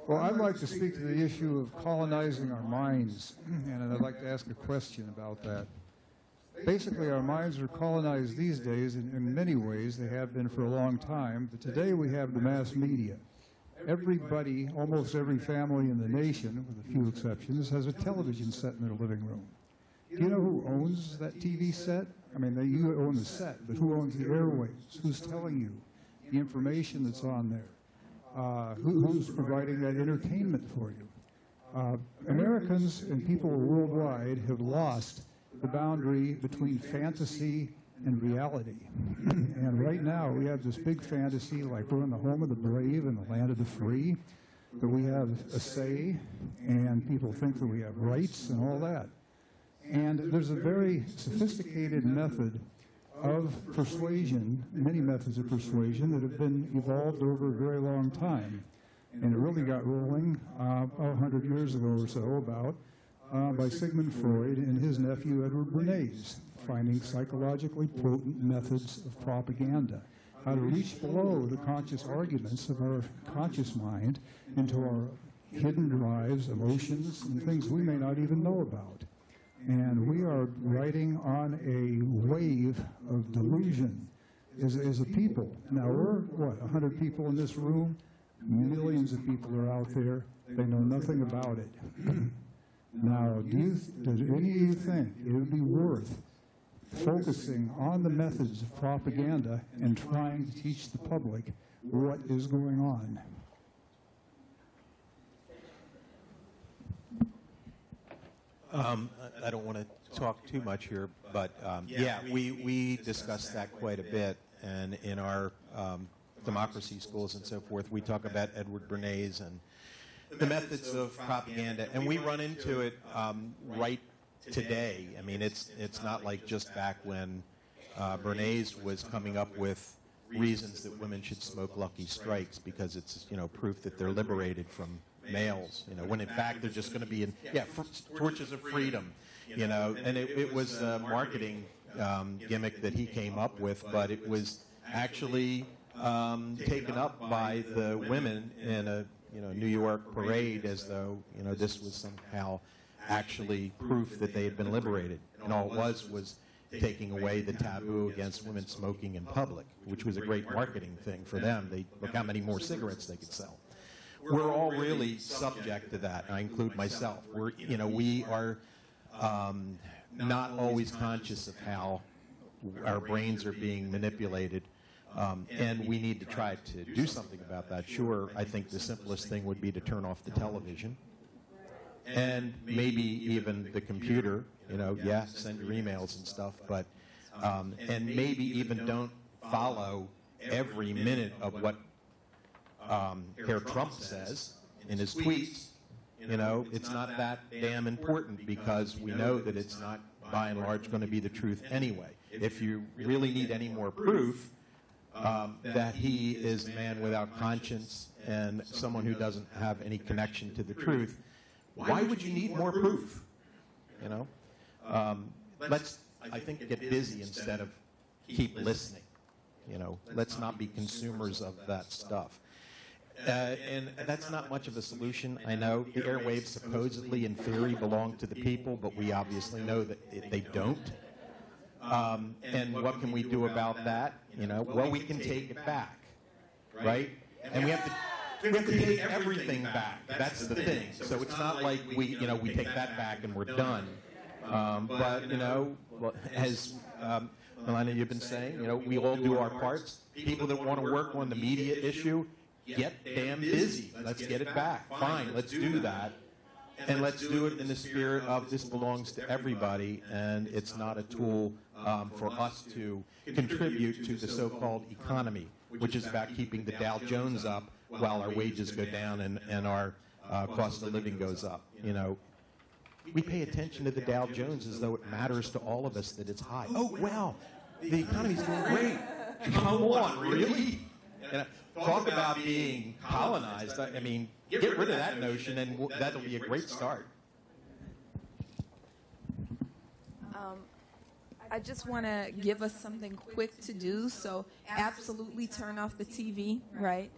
Well, I'd like to speak to the issue of colonizing our minds, and I'd like to ask a question about that. Basically, our minds are colonized these days in many ways. They have been for a long time, but today we have the mass media. Everybody, almost every family in the nation, with a few exceptions, has a television set in their living room. Do you know who owns that TV set? I mean, you own the set, but who owns the airwaves? Who's telling you the information that's on there? Who's providing that entertainment for you? Americans and people worldwide have lost the boundary between fantasy and reality. And right now we have this big fantasy like we're in the home of the brave and the land of the free, that we have a say and people think that we have rights and all that. And there's a very sophisticated method of persuasion, many methods of persuasion that have been evolved over a very long time. And it really got rolling 100 years ago or so about by Sigmund Freud and his nephew Edward Bernays, finding psychologically potent methods of propaganda, how to reach below the conscious arguments of our conscious mind into our hidden drives, emotions, and things we may not even know about. And we are riding on a wave of delusion as a people. Now we're, 100 people in this room? Millions of people are out there. They know nothing about it. Now, does any of you think it would be worth focusing on the methods of propaganda and trying to teach the public what is going on. I don't want to talk too much here, but yeah, we discussed that quite a bit, and in our democracy schools and so forth, we talk about Edward Bernays and the methods of propaganda, and we run into it right today. I mean, it's not like just back when Bernays was coming up with reasons that women should smoke Lucky Strikes because it's, you know, proof that they're liberated from males, you know, when in fact they're just going to be in, torches of freedom, you know, and it was a marketing gimmick that he came up with, but it was actually taken up by the women in a, you know, New York parade as though, you know, this was somehow actually proof that they had been liberated, and all it was taking away the taboo against women smoking in public, which was a great marketing thing for them. They look how many more cigarettes they could sell. We're all really subject to that. I include myself. We are not always conscious of how our brains are being manipulated, and we need to try to do something about that. Sure, I think the simplest thing would be to turn off the television, and maybe even the computer. You know, yeah, send your emails and stuff, but and maybe even don't follow every minute of what Herr Trump says in his tweets. You know, it's not that damn important because we know that it's not, by and large, going to be the truth anyway. If you really need any more proof that he is a man without conscience and someone who doesn't have any connection to the truth, why would you need more proof? You know, let's, I think, get busy instead of keep listening. You know, let's not be consumers of that stuff. And that's not much of a solution. I know the airwaves supposedly, in theory, belong to the people, but we obviously know that they don't. And what can we do about that? You know, well, we can take it back, right? And we have to take everything back. That's the thing. So it's not like we take that back and we're done. But you know, as Melania, you've been saying, you know, we all do our parts. People that want to work on the media issue, get damn busy. Let's get it back. Fine, let's do that. And let's do it in the spirit of this belongs to everybody, and it's not a tool for us to contribute to the so-called economy, which is about keeping the Dow Jones up while our wages go down and our cost of living goes up. You know, we pay attention to the Dow Jones as though it matters to all of us that it's high. Oh, well, the economy's doing great. Come on, really? And talk about being colonized. I mean, get rid of that notion, and that'll be a great start. I just want to give us something quick to do, so absolutely turn off the TV, right?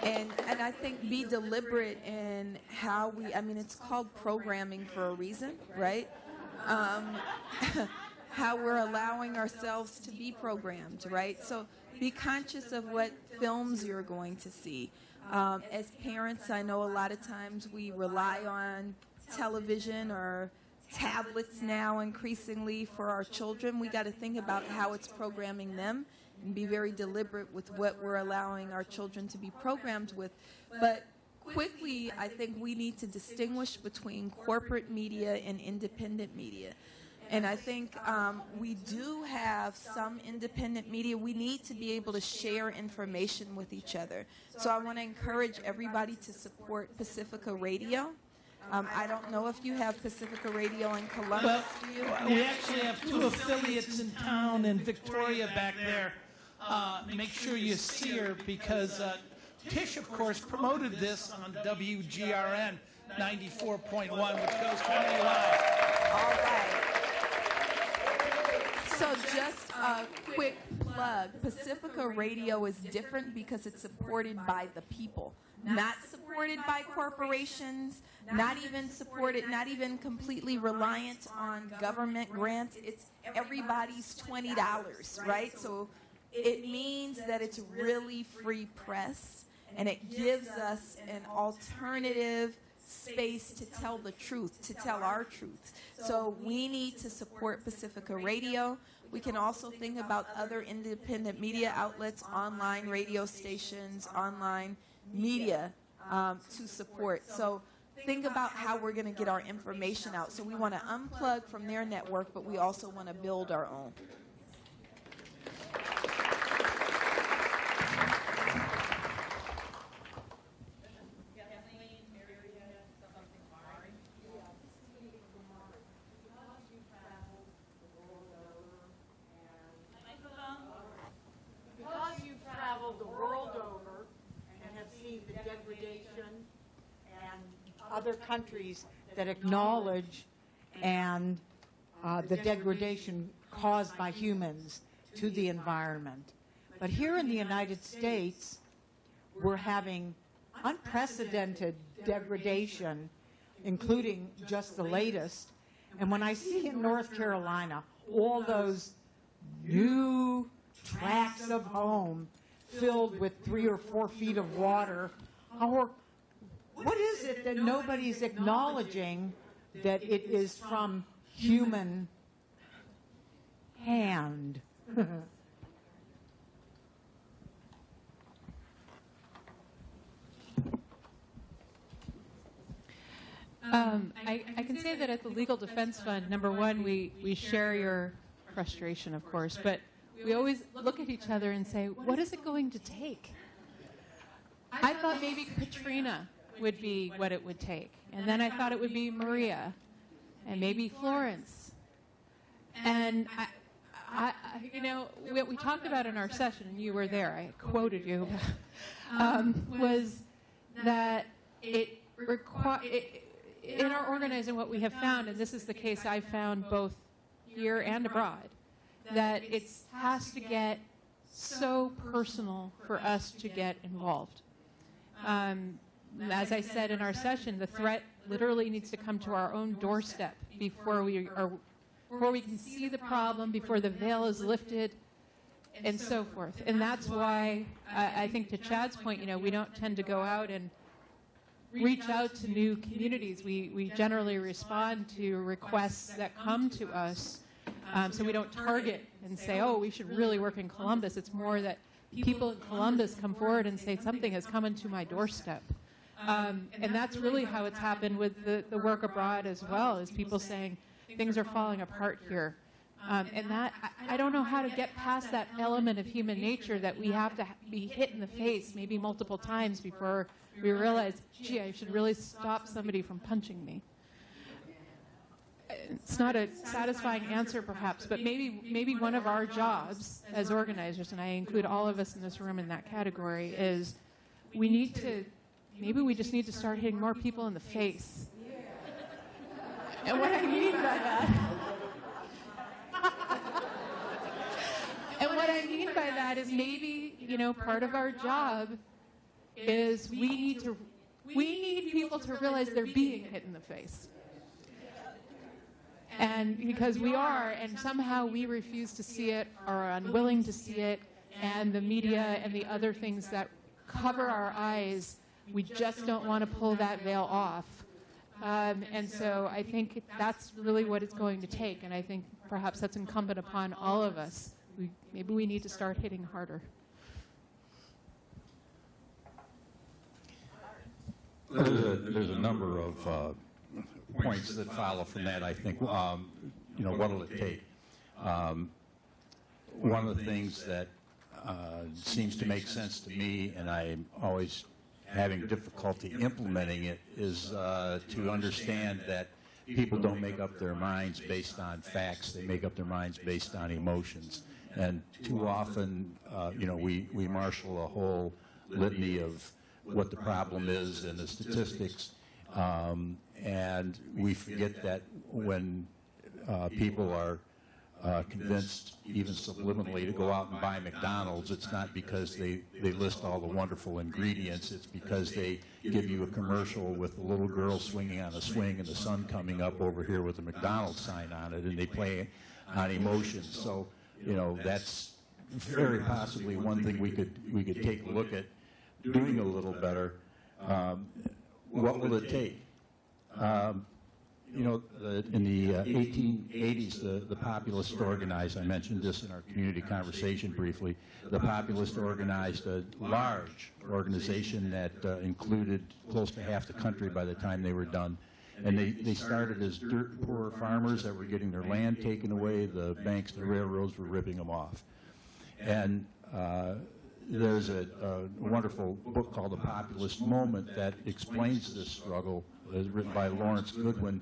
And I think be deliberate in how we, I mean, it's called programming for a reason, right? How we're allowing ourselves to be programmed, right? So be conscious of what films you're going to see. As parents, I know a lot of times we rely on television or tablets now increasingly for our children. We got to think about how it's programming them and be very deliberate with what we're allowing our children to be programmed with. But quickly, I think we need to distinguish between corporate media and independent media. And I think we do have some independent media. We need to be able to share information with each other. So I want to encourage everybody to support Pacifica Radio. I don't know if you have Pacifica Radio in Columbus. Well, Do you? we actually have 2 affiliates in town in Victoria back there. Make sure you see her because Tish, of course, promoted this on WGRN 94.1, which goes 20 live. All right. So just a quick plug. Pacifica Radio is different because it's supported by the people, not supported by corporations, not even completely reliant on government grants. It's everybody's $20, right? So it means that it's really free press, and it gives us an alternative space to tell the truth, to tell our truth. So we need to support Pacifica Radio. We can also think about other independent media outlets, online radio stations, online media to support. So think about how we're going to get our information out. So we want to unplug from their network, but we also want to build our own. Because you've traveled the world over and have seen the degradation and other countries that acknowledge and the degradation caused by humans to the environment. But here in the United States, we're having unprecedented degradation, including just the latest. And when I see in North Carolina all those new tracts of home filled with 3 or 4 feet of water, what is it that nobody's acknowledging that it is from human hand? I can say that at the Legal Defense Fund, number one, we share your frustration, of course, but we always look at each other and say, what is it going to take? I thought maybe Katrina would be what it would take. And then I thought it would be Maria and maybe Florence. And what we talked about in our session, and you were there, I quoted you, was that in our organizing, what we have found, and this is the case I've found both here and abroad, that it has to get so personal for us to get involved. As I said in our session, the threat literally needs to come to our own doorstep before we can see the problem, before the veil is lifted, and so forth. And that's why I think, to Chad's point, we don't tend to go out and reach out to new communities. We generally respond to requests that come to us. So we don't target and say, oh, we should really work in Columbus. It's more that people in Columbus come forward and say, something has come into my doorstep. And that's really how it's happened with the work abroad as well, is people saying, things are falling apart here. And that, I don't know how to get past that element of human nature that we have to be hit in the face maybe multiple times before we realize, gee, I should really stop somebody from punching me. It's not a satisfying answer, perhaps, but maybe one of our jobs as organizers, and I include all of us in this room in that category, is maybe we just need to start hitting more people in the face. And what I mean by that, is maybe, part of our job is we need people to realize they're being hit in the face. And because we are, and somehow we refuse to see it or are unwilling to see it, and the media and the other things that cover our eyes, we just don't want to pull that veil off. And so I think that's really what it's going to take, and I think perhaps that's incumbent upon all of us. Maybe we need to start hitting harder. There's a number of points that follow from that, I think. What will it take? One of the things that seems to make sense to me, and I'm always having difficulty implementing it, is to understand that people don't make up their minds based on facts. They make up their minds based on emotions. And too often, we marshal a whole litany of what the problem is and the statistics, and we forget that when people are convinced, even subliminally, to go out and buy McDonald's, it's not because they list all the wonderful ingredients. It's because they give you a commercial with a little girl swinging on a swing and the sun coming up over here with a McDonald's sign on it, and they play on emotions. So, that's very possibly one thing we could take a look at doing a little better. What will it take? You know, in the 1880s, the Populists organized, I mentioned this in our community conversation briefly, the Populists organized a large organization that included close to half the country by the time they were done. And they started as dirt poor farmers that were getting their land taken away. The banks, the railroads were ripping them off. And there's a wonderful book called The Populist Moment that explains this struggle. It was written by Lawrence Goodwin.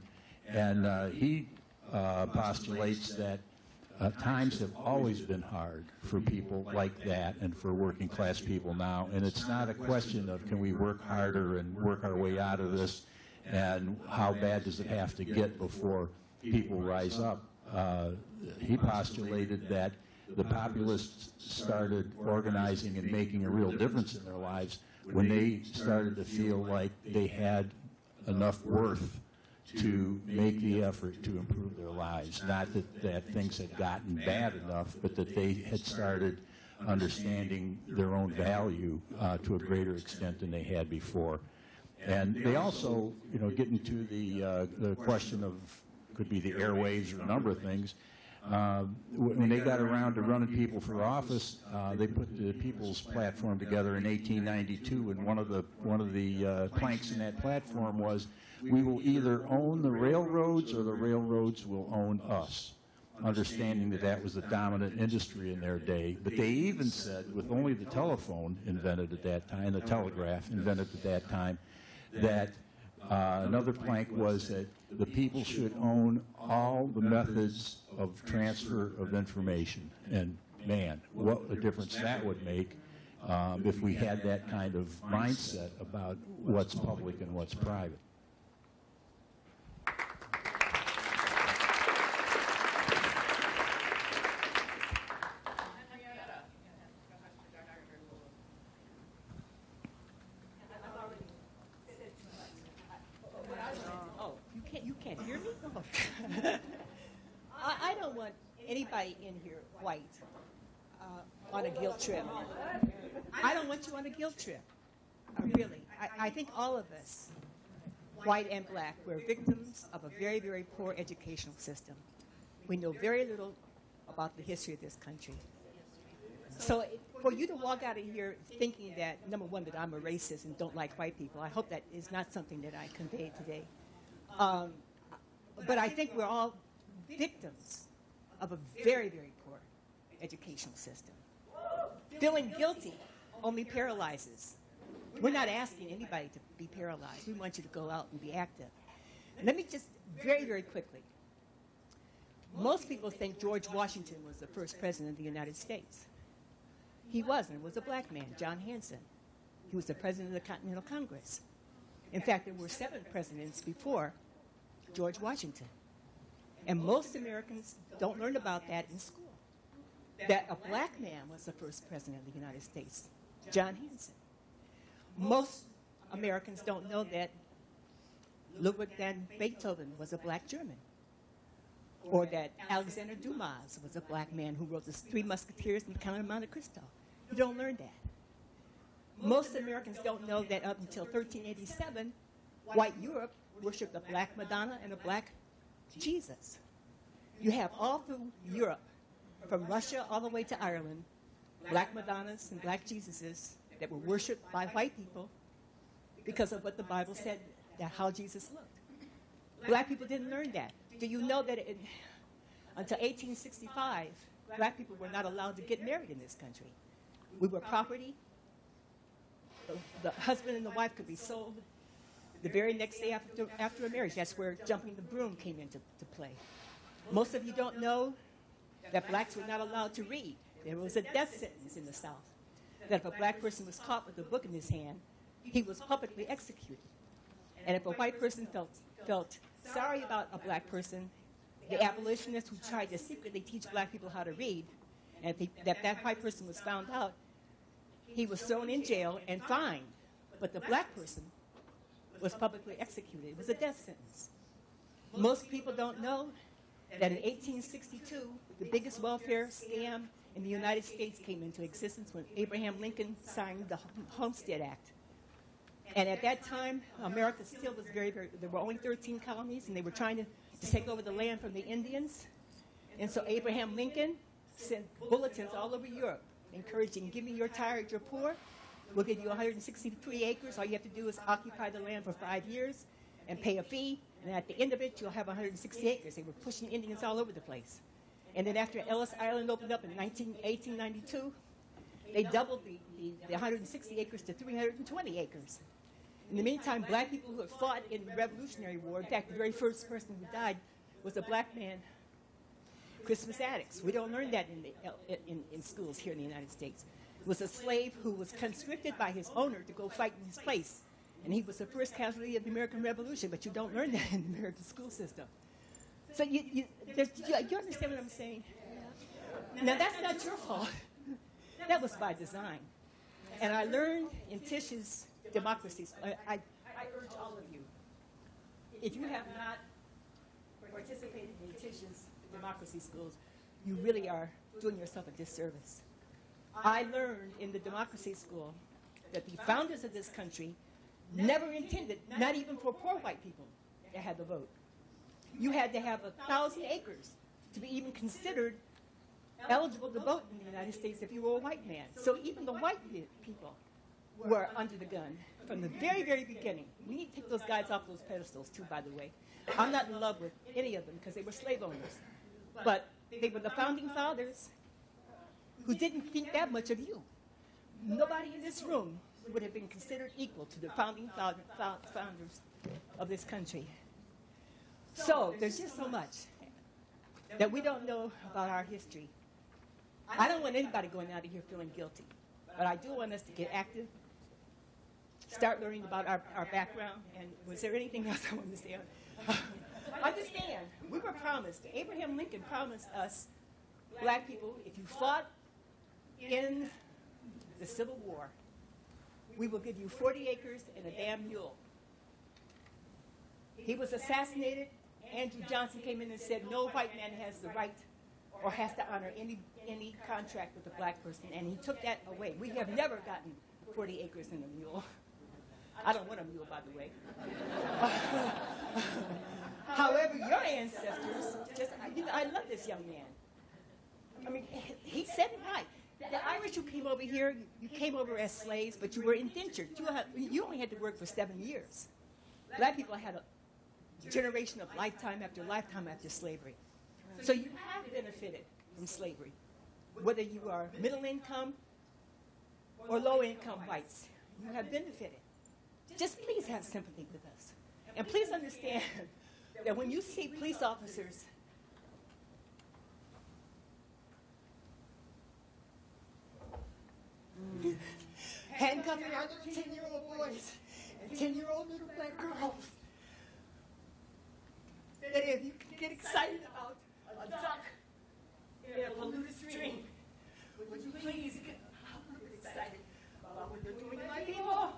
And he postulates that times have always been hard for people like that and for working class people now. And it's not a question of can we work harder and work our way out of this and how bad does it have to get before people rise up. He postulated that the populists started organizing and making a real difference in their lives when they started to feel like they had enough worth to make the effort to improve their lives. Not that things had gotten bad enough, but that they had started understanding their own value to a greater extent than they had before. And they also, you know, get into the question of, could be the airwaves or a number of things. When they got around to running people for office, they put the People's Platform together in 1892, and one of the planks in that platform was, we will either own the railroads or the railroads will own us, understanding that that was the dominant industry in their day. But they even said, with only the telephone invented at that time, the telegraph invented at that time, that another plank was that the people should own all the methods of transfer of information. And man, what a difference that would make if we had that kind of mindset about what's public and what's private. I don't want anybody in here white on a guilt trip. I don't want you on a guilt trip. Really. I think all of us, white and black, we're victims of a very, very poor educational system. We know very little about the history of this country. So for you to walk out of here thinking that, number one, that I'm a racist and don't like white people, I hope that is not something that I conveyed today. But I think we're all victims of a very, very poor educational system. Feeling guilty only paralyzes. We're not asking anybody to be paralyzed. We want you to go out and be active. Let me just very, very quickly. Most people think George Washington was the first president of the United States. He wasn't. It was a black man, John Hanson. He was the president of the Continental Congress. In fact, there were 7 presidents before George Washington. And most Americans don't learn about that in school, that a black man was the first president of the United States, John Hanson. Most Americans don't know that Ludwig van Beethoven was a black German, or that Alexander Dumas was a black man who wrote the 3 Musketeers and the Count of Monte Cristo. You don't learn that. Most Americans don't know that up until 1387, white Europe worshipped a black Madonna and a black Jesus. You have all through Europe, from Russia all the way to Ireland, black Madonnas and black Jesuses that were worshipped by white people because of what the Bible said, that how Jesus looked. Black people didn't learn that. Do you know that until 1865, black people were not allowed to get married in this country? We were property. The husband and the wife could be sold the very next day after a marriage. That's where jumping the broom came into play. Most of you don't know that blacks were not allowed to read. There was a death sentence in the South, that if a black person was caught with a book in his hand, he was publicly executed. And if a white person felt sorry about a black person, the abolitionists who tried to secretly teach black people how to read, and if that white person was found out, he was thrown in jail and fined. But the black person was publicly executed. It was a death sentence. Most people don't know that in 1862, the biggest welfare scam in the United States came into existence when Abraham Lincoln signed the Homestead Act. And at that time, America still was very, very, there were only 13 colonies, and they were trying to take over the land from the Indians. And so Abraham Lincoln sent bulletins all over Europe encouraging, give me your tired, you're poor. We'll give you 163 acres. All you have to do is occupy the land for 5 years and pay a fee. And at the end of it, you'll have 160 acres. They were pushing Indians all over the place. And then after Ellis Island opened up in 1892, they doubled the 160 acres to 320 acres. In the meantime, black people who had fought in the Revolutionary War, in fact, the very first person who died was a black man, Christmas Addicts. We don't learn that in schools here in the United States. It was a slave who was conscripted by his owner to go fight in his place. And he was the first casualty of the American Revolution, but you don't learn that in the American school system. So you understand what I'm saying? Now, that's not your fault. That was by design. And I learned in Tish's democracies. I urge all of you, if you have not participated in Tish's democracy schools, you really are doing yourself a disservice. I learned in the democracy school that the founders of this country never intended, not even for poor white people, to have the vote. You had to have 1,000 acres to be even considered eligible to vote in the United States if you were a white man. So even the white people were under the gun from the very, very beginning. We need to take those guys off those pedestals, too, by the way. I'm not in love with any of them because they were slave owners. But they were the founding fathers who didn't think that much of you. Nobody in this room would have been considered equal to the founding founders of this country. So there's just so much that we don't know about our history. I don't want anybody going out of here feeling guilty, but I do want us to get active, start learning about our background. And was there anything else I wanted to say? Understand, we were promised, Abraham Lincoln promised us, black people, if you fought in the Civil War, we will give you 40 acres and a damn mule. He was assassinated. Andrew Johnson came in and said, no white man has the right or has to honor any contract with a black person, and he took that away. We have never gotten 40 acres and a mule. I don't want a mule, by the way. However, your ancestors, I love this young man. I mean, he said it right. The Irish who came over here, you came over as slaves, but you were indentured. You only had to work for 7 years. Black people had a generation of lifetime after lifetime after slavery. So you have benefited from slavery, whether you are middle income or low income whites. You have benefited. Just please have sympathy with us. And please understand that when you see police officers handcuffing our 10-year-old boys and 10-year-old little black girls, that if you can get excited about a duck in a polluted stream, would you please get a little excited about what they're doing to my people?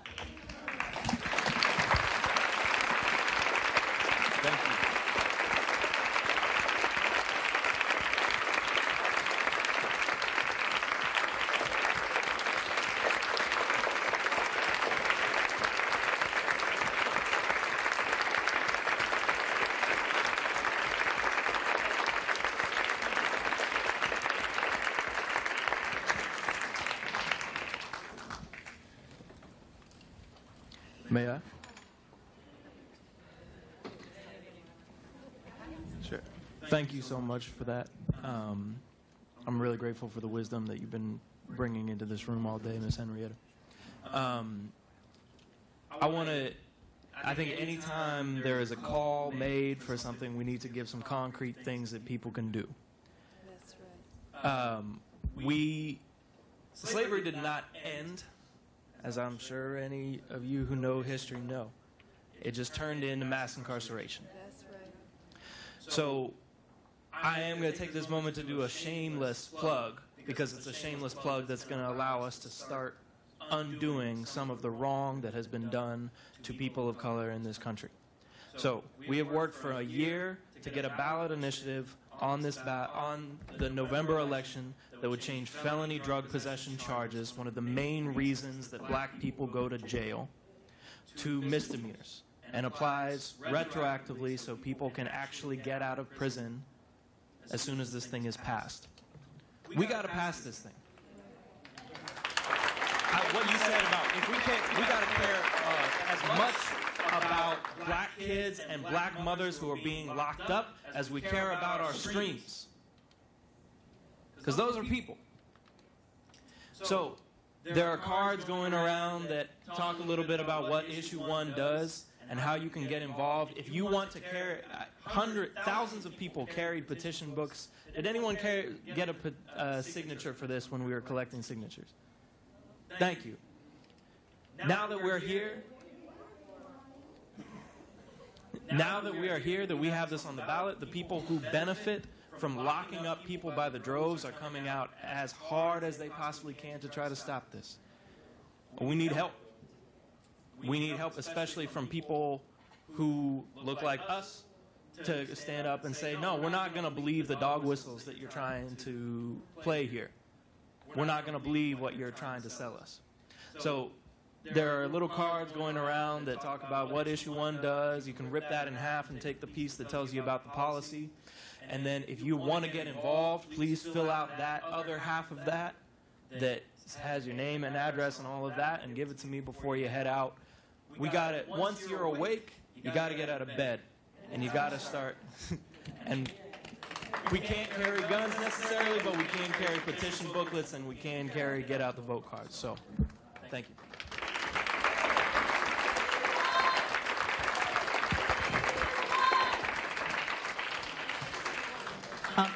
Thank you. May I? Sure. Thank you so much for that. I'm really grateful for the wisdom that you've been bringing into this room all day, Miss Henrietta. I think anytime there is a call made for something, we need to give some concrete things that people can do. That's right. Slavery did not end, as I'm sure any of you who know history know. It just turned into mass incarceration. That's right. So I am going to take this moment to do a shameless plug, because it's a shameless plug that's going to allow us to start undoing some of the wrong that has been done to people of color in this country. So we have worked for a year to get a ballot initiative on the November election that would change felony drug possession charges, one of the main reasons that black people go to jail. to misdemeanors and applies retroactively so people can actually get out of prison as soon as this thing is passed. We got to pass this thing. What you said about if we got to care as much about black kids and black mothers who are being locked up as we care about our streams. Because those are people. So there are cards going around that talk a little bit about what Issue 1 does and how you can get involved. If you want to carry, thousands of people carried petition books. Did anyone get a signature for this when we were collecting signatures? Thank you. Now that we're here, that we have this on the ballot, the people who benefit from locking up people by the droves are coming out as hard as they possibly can to try to stop this. We need help. We need help, especially from people who look like us, to stand up and say, no, we're not going to believe the dog whistles that you're trying to play here. We're not going to believe what you're trying to sell us. So there are little cards going around that talk about what Issue 1 does. You can rip that in half and take the piece that tells you about the policy. And then if you want to get involved, please fill out that other half of that has your name and address and all of that, and give it to me before you head out. We got it. Once you're awake, you got to get out of bed, and you got to start. And we can't carry guns necessarily, but we can carry petition booklets, and we can carry get out the vote cards. So, thank you.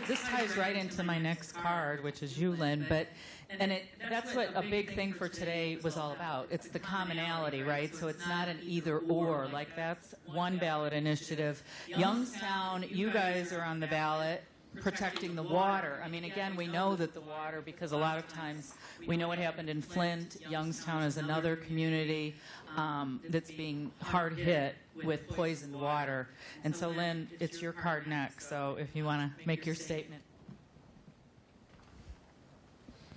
This ties right into my next card, which is you, Lynn, that's what a big thing for today was all about. It's the commonality, right? So it's not an either or. Like, that's one ballot initiative. Youngstown, you guys are on the ballot protecting the water. I mean, again, we know that the water, because a lot of times we know what happened in Flint. Youngstown is another community that's being hard hit with poisoned water. And so, Lynn, it's your card next. So if you want to make your statement.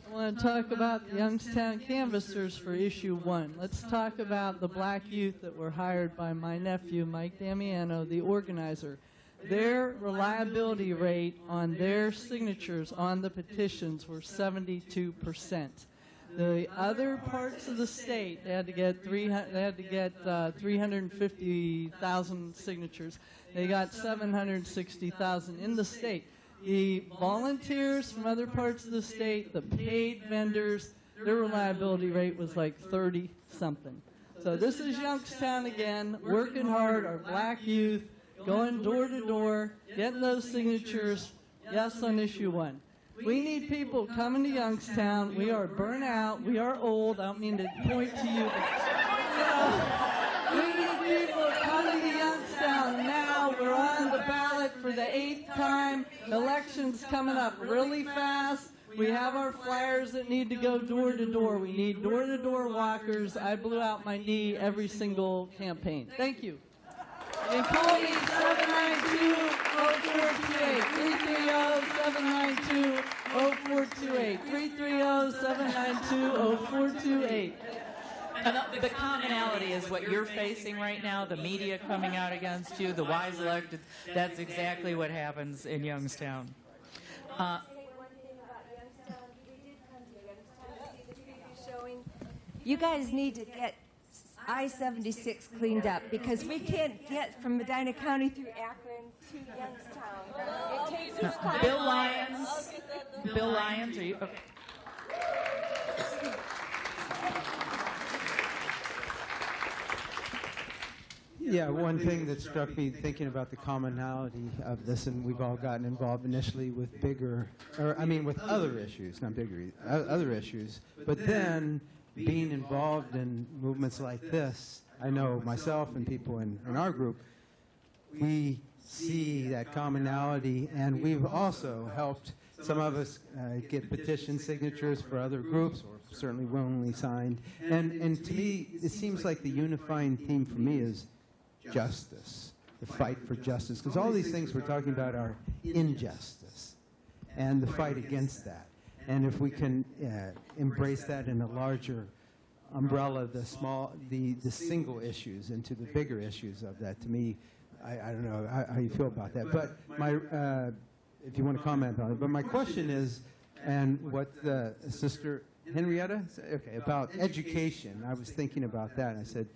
I want to talk about the Youngstown canvassers for Issue 1. Let's talk about the black youth that were hired by my nephew, Mike Damiano, the organizer. Their reliability rate on their signatures on the petitions were 72%. The other parts of the state, they had to get 350,000 signatures. They got 760,000 in the state. The volunteers from other parts of the state, the paid vendors, their reliability rate was like 30-something. So this is Youngstown again, working hard, our black youth, going door to door, getting those signatures, yes on Issue 1. We need people coming to Youngstown. We are burnt out. We are old. I don't mean to point to you, but we need people coming to Youngstown now. We're on the ballot for the 8th time. Election's coming up really fast. We have our flyers that need to go door to door. We need door-to-door walkers. I blew out my knee every single campaign. Thank you. And call me 792-0428, 330-792-0428, 330-792-0428. And the commonality is what you're facing right now, the media coming out against you, the wise elected. That's exactly what happens in Youngstown. You guys need to get I-76 cleaned up because we can't get from Medina County through Akron to Youngstown. It takes us time. Bill Lyons, are you? Okay. Yeah, one thing that struck me thinking about the commonality of this, and we've all gotten involved initially with with other issues, not bigger, other issues, but then being involved in movements like this, I know myself and people in our group, we see that commonality, and we've also helped some of us get petition signatures for other groups, or certainly willingly signed. And to me, it seems like the unifying theme for me is justice, the fight for justice, because all these things we're talking about are injustice, and the fight against that. And if we can embrace that in a larger umbrella the single issues into the bigger issues of that. To me, I don't know how you feel about that, but if you want to comment on it. But my question is, and what the Sister Henrietta, okay, about education. I was thinking about that, and I said,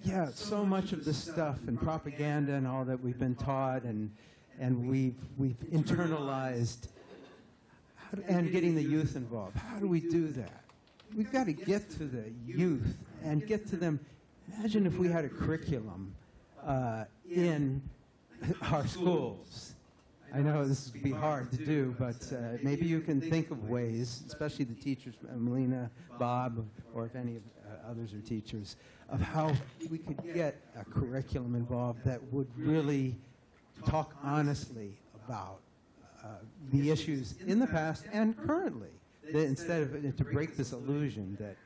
yeah, so much of this stuff and propaganda and all that we've been taught and we've internalized, and getting the youth involved. How do we do that? We've got to get to the youth and get to them. Imagine if we had a curriculum in our schools. I know this would be hard to do, but maybe you can think of ways, especially the teachers, Melina, Bob, or if any of others are teachers, of how we could get a curriculum involved that would really talk honestly about the issues in the past and currently, instead of to break this illusion that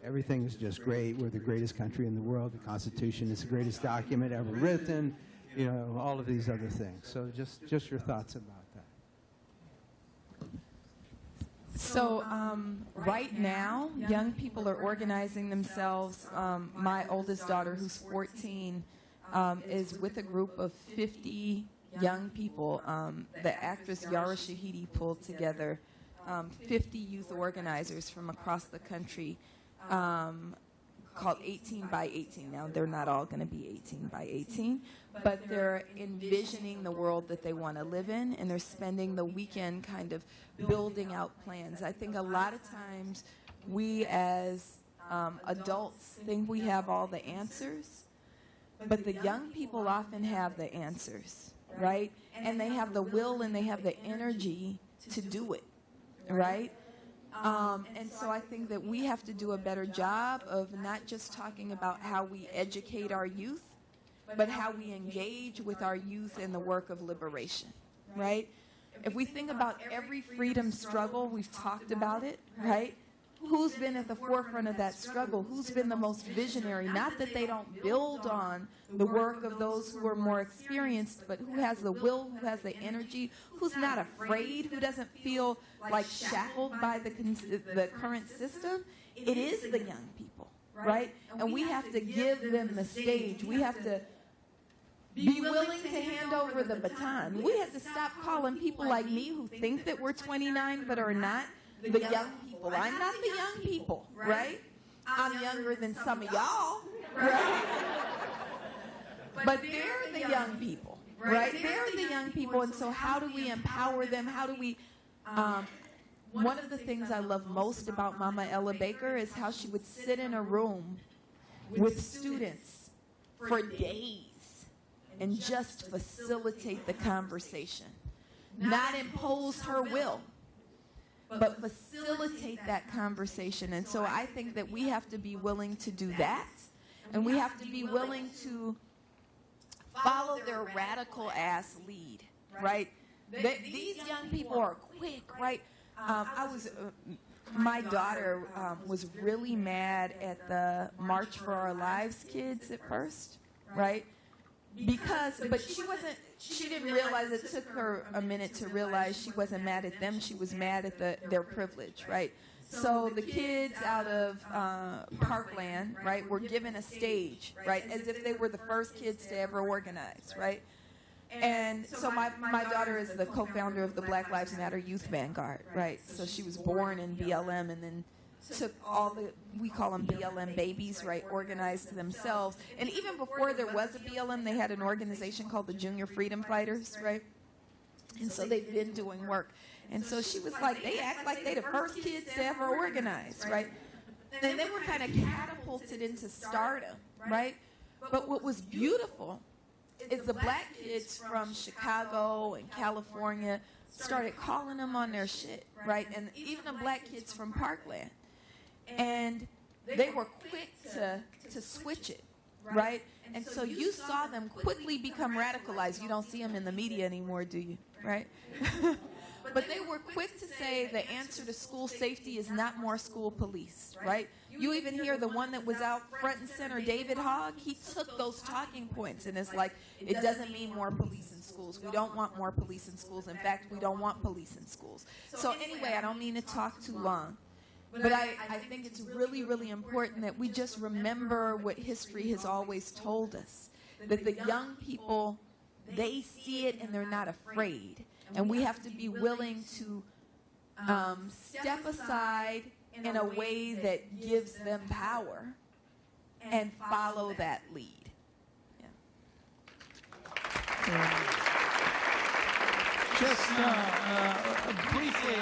everything is just great, we're the greatest country in the world, the Constitution is the greatest document ever written, you know, all of these other things. So just your thoughts about that. So right now, young people are organizing themselves. My oldest daughter, who's 14, is with a group of 50 young people. The actress Yara Shahidi pulled together 50 youth organizers from across the country called 18 by 18. Now, they're not all going to be 18 by 18, but they're envisioning the world that they want to live in, and they're spending the weekend kind of building out plans. I think a lot of times we as adults think we have all the answers, but the young people often have the answers, right? And they have the will and they have the energy to do it, right? And so I think that we have to do a better job of not just talking about how we educate our youth, but how we engage with our youth in the work of liberation, right? If we think about every freedom struggle, we've talked about it, right? Who's been at the forefront of that struggle? Who's been the most visionary? Not that they don't build on the work of those who are more experienced, but who has the will, who has the energy, who's not afraid, who doesn't feel like shackled by the current system. It is the young people, right? And we have to give them the stage. We have to be willing to hand over the baton. We have to stop calling people like me who think that we're 29 but are not the young people. I'm not the young people, right? I'm younger than some of y'all, right? But they're the young people, right? They're the young people, and so how do we empower them? How do we... one of the things I love most about Mama Ella Baker is how she would sit in a room with students for days and just facilitate the conversation. Not impose her will, but facilitate that conversation. And so I think that we have to be willing to do that, and we have to be willing to follow their radical ass lead, right? These young people are quick, right? My daughter was really mad at the March for Our Lives kids at first, right? But she didn't realize, it took her a minute to realize she wasn't mad at them, she was mad at their privilege, right? So the kids out of Parkland, right, were given a stage, right, as if they were the first kids to ever organize, right? And so my daughter is the co-founder of the Black Lives Matter Youth Vanguard, right? So she was born in BLM and then took all we call them BLM babies, right, organized themselves. And even before there was a BLM, they had an organization called the Junior Freedom Fighters, right? And so they've been doing work. And so she was like, they act like they're the first kids to ever organize, right? And they were kind of catapulted into stardom, right? But what was beautiful is the black kids from Chicago and California started calling them on their shit, right? And even the black kids from Parkland. And they were quick to switch it, right? And so you saw them quickly become radicalized. You don't see them in the media anymore, do you? Right? But they were quick to say the answer to school safety is not more school police, right? You even hear the one that was out front and center, David Hogg, he took those talking points and it's like, it doesn't mean more police in schools. We don't want more police in schools. In fact, we don't want police in schools. So anyway, I don't mean to talk too long. But I think it's really, really important that we just remember what history has always told us, that the young people, they see it and they're not afraid. And we have to be willing to step aside in a way that gives them power and follow that lead. Just briefly,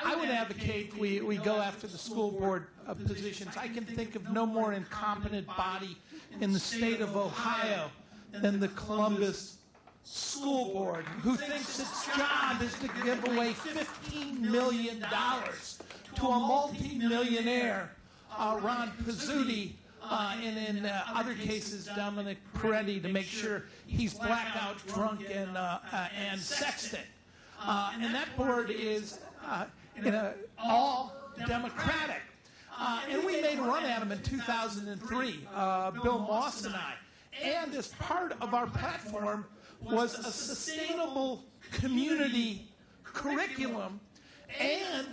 I would advocate we go after the school board positions. I can think of no more incompetent body in the state of Ohio than the Columbus School Board, who thinks its job is to give away $15 million to a multi-millionaire, Ron Pizzuti, and in other cases, Dominic Peretti, to make sure he's blackout drunk and sexting. And that board is all Democratic. And we made a run at him in 2003, Bill Moss and I. And as part of our platform was a sustainable community curriculum and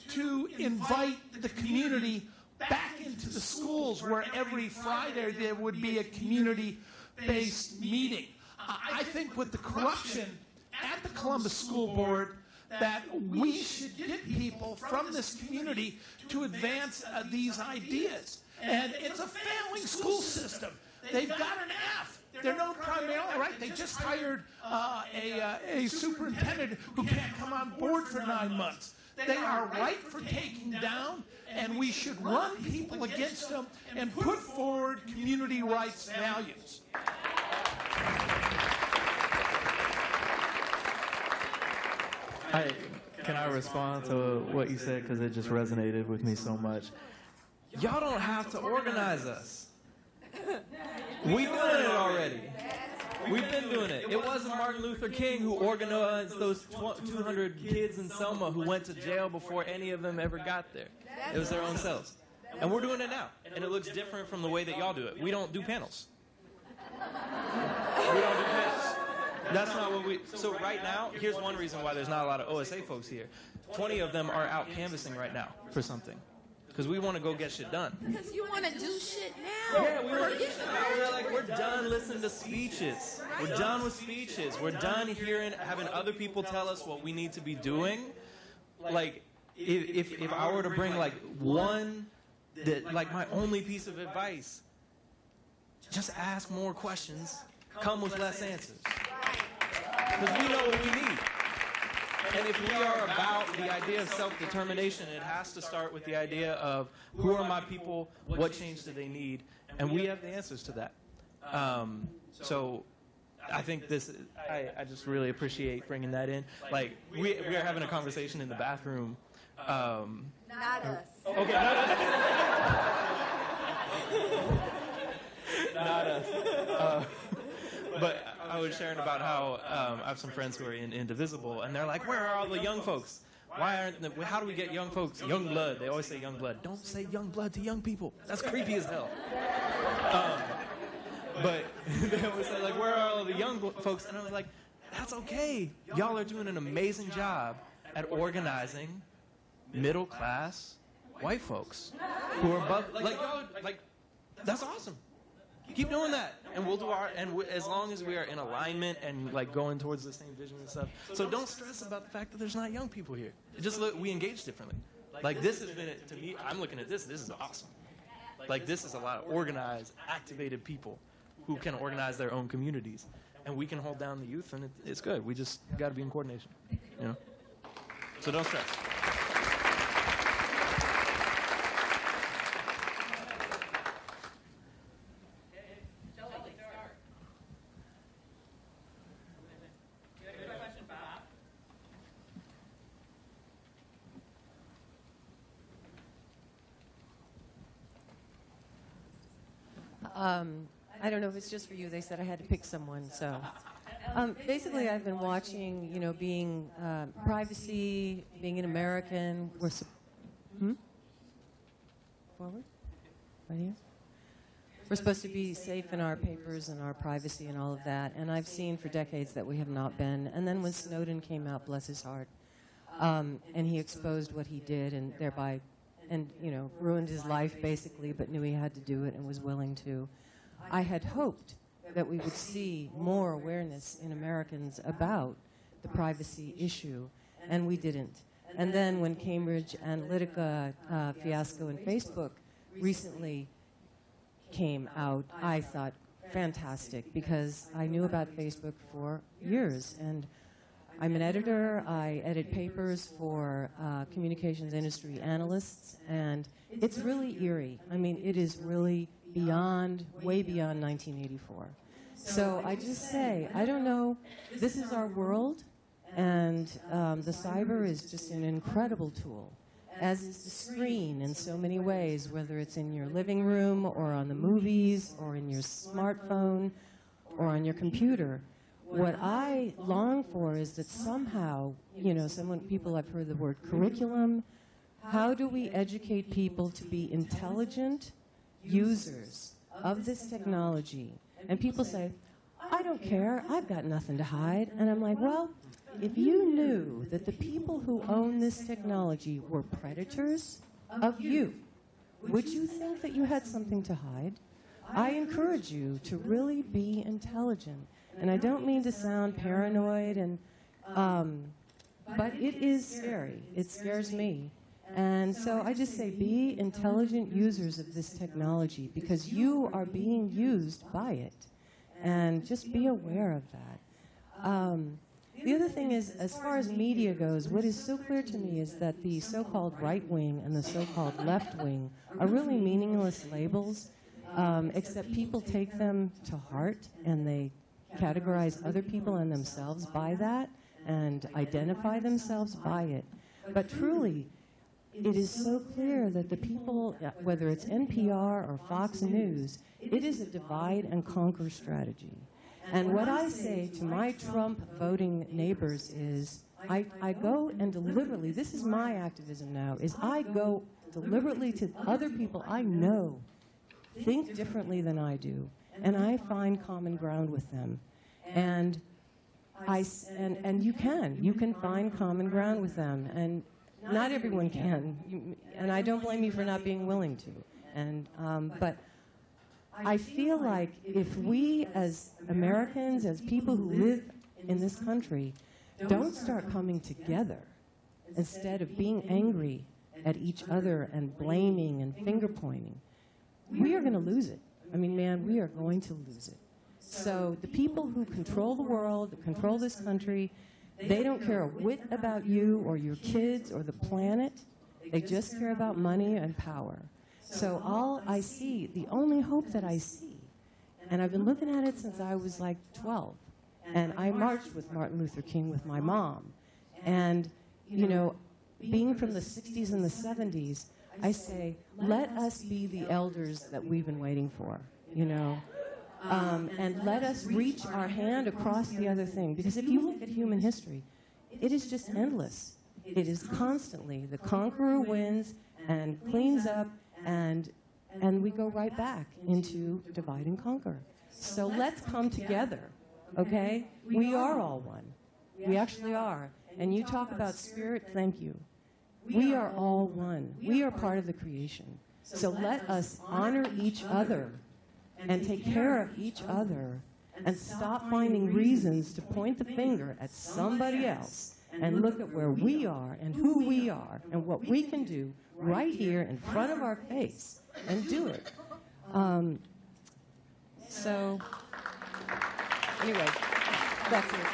to invite the community back into the schools where every Friday there would be a community-based meeting. I think with the corruption at the Columbus School Board that we should get people from this community to advance these ideas. And it's a failing school system. They've got an F. They're known primarily, right? They just hired a superintendent who can't come on board for 9 months. They are ripe for taking down, and we should run people against them and put forward community rights values. Can I respond to what you said, because it just resonated with me so much? Y'all don't have to organize us. We doing it already. We've been doing it. It wasn't Martin Luther King who organized those 200 kids in Selma who went to jail before any of them ever got there. It was their own selves. And we're doing it now. And it looks different from the way that y'all do it. We don't do panels. We don't do panels. That's not what we... So right now, here's one reason why there's not a lot of OSA folks here. 20 of them are out canvassing right now for something. Because we want to go get shit done. Because you want to do shit now. Yeah, we want to get shit now. We're done listening to speeches. We're done with speeches. We're done having other people tell us what we need to be doing. Like, if I were to bring my only piece of advice, just ask more questions, come with less answers. Because we know what we need. And if we are about the idea of self-determination, it has to start with the idea of who are my people, what change do they need, and we have the answers to that. So I think I just really appreciate bringing that in. Like, we are having a conversation in the bathroom. Not us. Okay, not us. Not us. But I was sharing about how I have some friends who are in Indivisible, and they're like, where are all the young folks? How do we get young folks? Young blood. They always say young blood. Don't say young blood to young people. That's creepy as hell. But they always say, like, where are all the young folks? And I was like, that's okay. Y'all are doing an amazing job at organizing middle-class white folks who are above, that's awesome. Keep doing that, and we'll do as long as we are in alignment and going towards the same vision and stuff. So don't stress about the fact that there's not young people here. Just we engage differently. Like, this has been, to me, I'm looking at this is awesome. Like, this is a lot of organized, activated people who can organize their own communities, and we can hold down the youth, and it's good. We just got to be in coordination, you know. So don't stress. I don't know if it's just for you. They said I had to pick someone. So basically, I've been watching, being privacy, being an American. Forward? Right here? We're supposed to be safe in our papers and our privacy and all of that. And I've seen for decades that we have not been. And then when Snowden came out, bless his heart, And he exposed what he did and thereby, ruined his life basically, but knew he had to do it and was willing to. I had hoped that we would see more awareness in Americans about the privacy issue, and we didn't. And then when Cambridge Analytica fiasco in Facebook recently came out, I thought, fantastic, because I knew about Facebook for years, and I'm an editor. I edit papers for communications industry analysts, and it's really eerie. I mean, it is really way beyond 1984. So I just say, I don't know, this is our world, and the cyber is just an incredible tool, as is the screen in so many ways, whether it's in your living room or on the movies or in your smartphone or on your computer. What I long for is that somehow, people have heard the word curriculum. How do we educate people to be intelligent users of this technology? And people say, I don't care, I've got nothing to hide. And I'm like, well, if you knew that the people who own this technology were predators of you, would you think that you had something to hide? I encourage you to really be intelligent. And I don't mean to sound paranoid, but it is scary. It scares me. And so I just say, be intelligent users of this technology, because you are being used by it. And just be aware of that. The other thing is, as far as media goes, what is so clear to me is that the so-called right wing and the so-called left wing are really meaningless labels, except people take them to heart and they categorize other people and themselves by that and identify themselves by it. But truly, it is so clear that the people, whether it's NPR or Fox News, it is a divide and conquer strategy. And what I say to my Trump voting neighbors is, I go and deliberately, this is my activism now, is I go deliberately to other people I know think differently than I do, and I find common ground with them. And you can find common ground with them, and not everyone can, and I don't blame you for not being willing to. And but I feel like if we as Americans, as people who live in this country, don't start coming together instead of being angry at each other and blaming and finger pointing, we are going to lose it. I mean, man, we are going to lose it. So the people who control the world, that control this country, they don't care a whit about you or your kids or the planet. They just care about money and power. So all I see, the only hope that I see, and I've been looking at it since I was like 12, and I marched with Martin Luther King with my mom. And, being from the 60s and the 70s, I say, let us be the elders that we've been waiting for, and let us reach our hand across the other thing. Because if you look at human history, it is just endless. It is constantly the conqueror wins and cleans up, and we go right back into divide and conquer. So let's come together, okay? We are all one. We actually are. And you talk about spirit, thank you. We are all one. We are part of the creation. So let us honor each other and take care of each other and stop finding reasons to point the finger at somebody else and look at where we are and who we are and what we can do right here in front of our face and do it. So, anyway, that's it.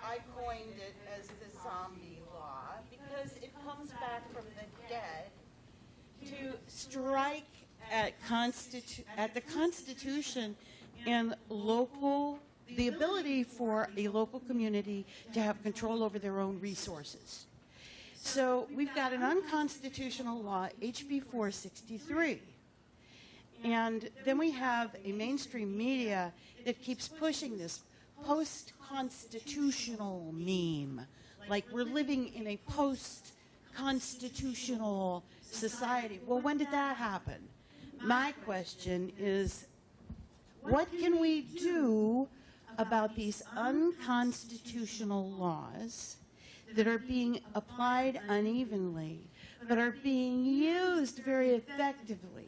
I coined it as the zombie law because it comes back from the dead to strike at the Constitution and the ability for a local community to have control over their own resources. So we've got an unconstitutional law, HB 463. And then we have a mainstream media that keeps pushing this post-constitutional meme. Like we're living in a post-constitutional society. Well, when did that happen? My question is, what can we do about these unconstitutional laws that are being applied unevenly, but are being used very effectively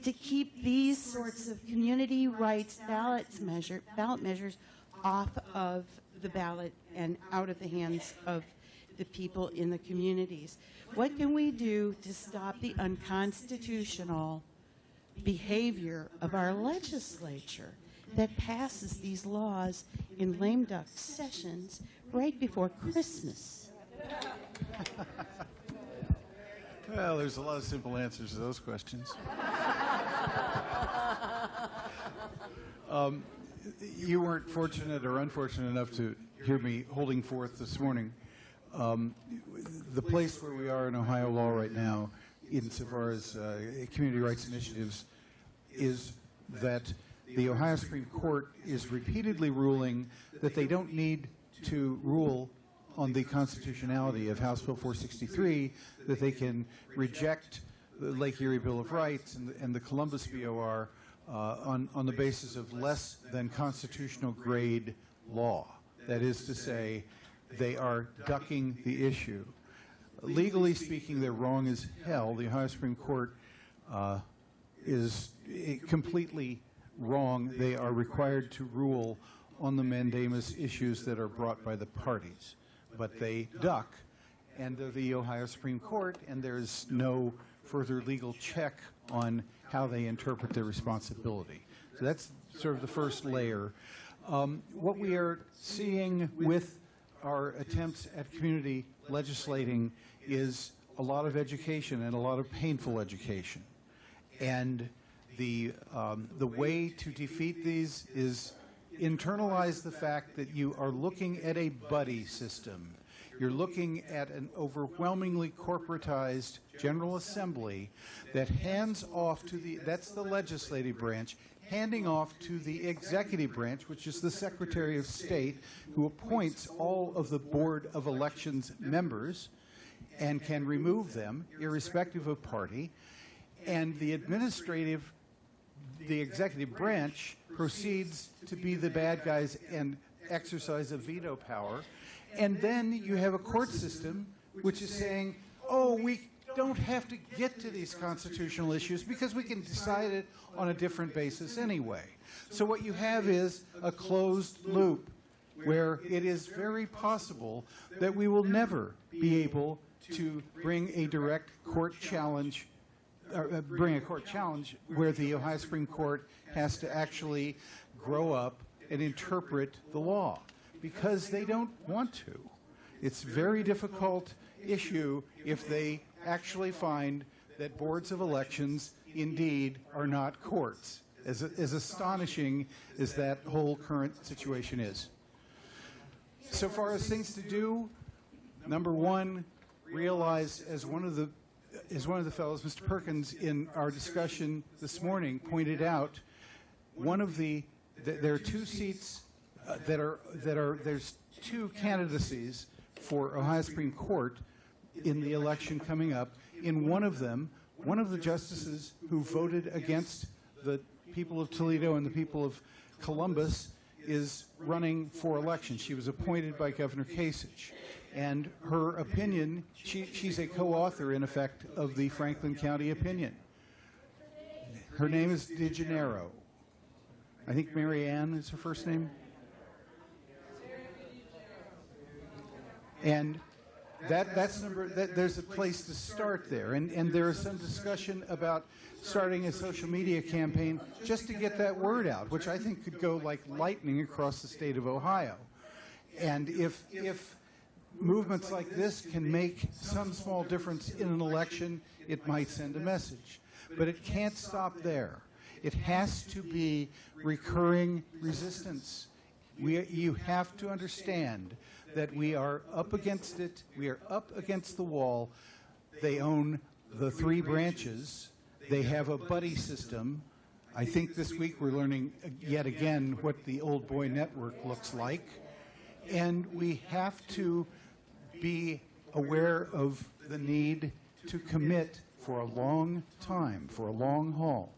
to keep these sorts of community rights ballot measures off of the ballot and out of the hands of the people in the communities? What can we do to stop the unconstitutional behavior of our legislature that passes these laws in lame duck sessions right before Christmas? Well, there's a lot of simple answers to those questions. You weren't fortunate or unfortunate enough to hear me holding forth this morning. The place where we are in Ohio law right now, insofar as community rights initiatives, is that the Ohio Supreme Court is repeatedly ruling that they don't need to rule on the constitutionality of House Bill 463, that they can reject the Lake Erie Bill of Rights and the Columbus BOR on the basis of less than constitutional grade law. That is to say, they are ducking the issue. Legally speaking, they're wrong as hell. The Ohio Supreme Court is completely wrong. They are required to rule on the mandamus issues that are brought by the parties. But they duck, and the Ohio Supreme Court, and there's no further legal check on how they interpret their responsibility. So that's sort of the first layer. What we are seeing with our attempts at community legislating is a lot of education and a lot of painful education. And the way to defeat these is internalize the fact that you are looking at a buddy system. You're looking at an overwhelmingly corporatized General Assembly that hands off to that's the legislative branch, handing off to the executive branch, which is the Secretary of State, who appoints all of the Board of Elections members and can remove them, irrespective of party. And the executive branch proceeds to be the bad guys and exercise a veto power. And then you have a court system which is saying, oh, we don't have to get to these constitutional issues because we can decide it on a different basis anyway. So what you have is a closed loop where it is very possible that we will never be able to bring a direct court challenge where the Ohio Supreme Court has to actually grow up and interpret the law, because they don't want to. It's a very difficult issue if they actually find that boards of elections indeed are not courts, as astonishing as that whole current situation is. So far as things to do, number one, realize, as one of the fellows, Mr. Perkins, in our discussion this morning pointed out, there are two seats there's two candidacies for Ohio Supreme Court in the election coming up. In one of them, one of the justices who voted against the people of Toledo and the people of Columbus is running for election. She was appointed by Governor Kasich. And her opinion, she's a co-author, in effect, of the Franklin County opinion. Her name is DeGennaro. I think Mary Ann is her first name. And there's a place to start there. And there is some discussion about starting a social media campaign just to get that word out, which I think could go like lightning across the state of Ohio. And if movements like this can make some small difference in an election, it might send a message. But it can't stop there. It has to be recurring resistance. You have to understand that we are up against it. We are up against the wall. They own the 3 branches. They have a buddy system. I think this week we're learning yet again what the old boy network looks like. And we have to be aware of the need to commit for a long time, for a long haul.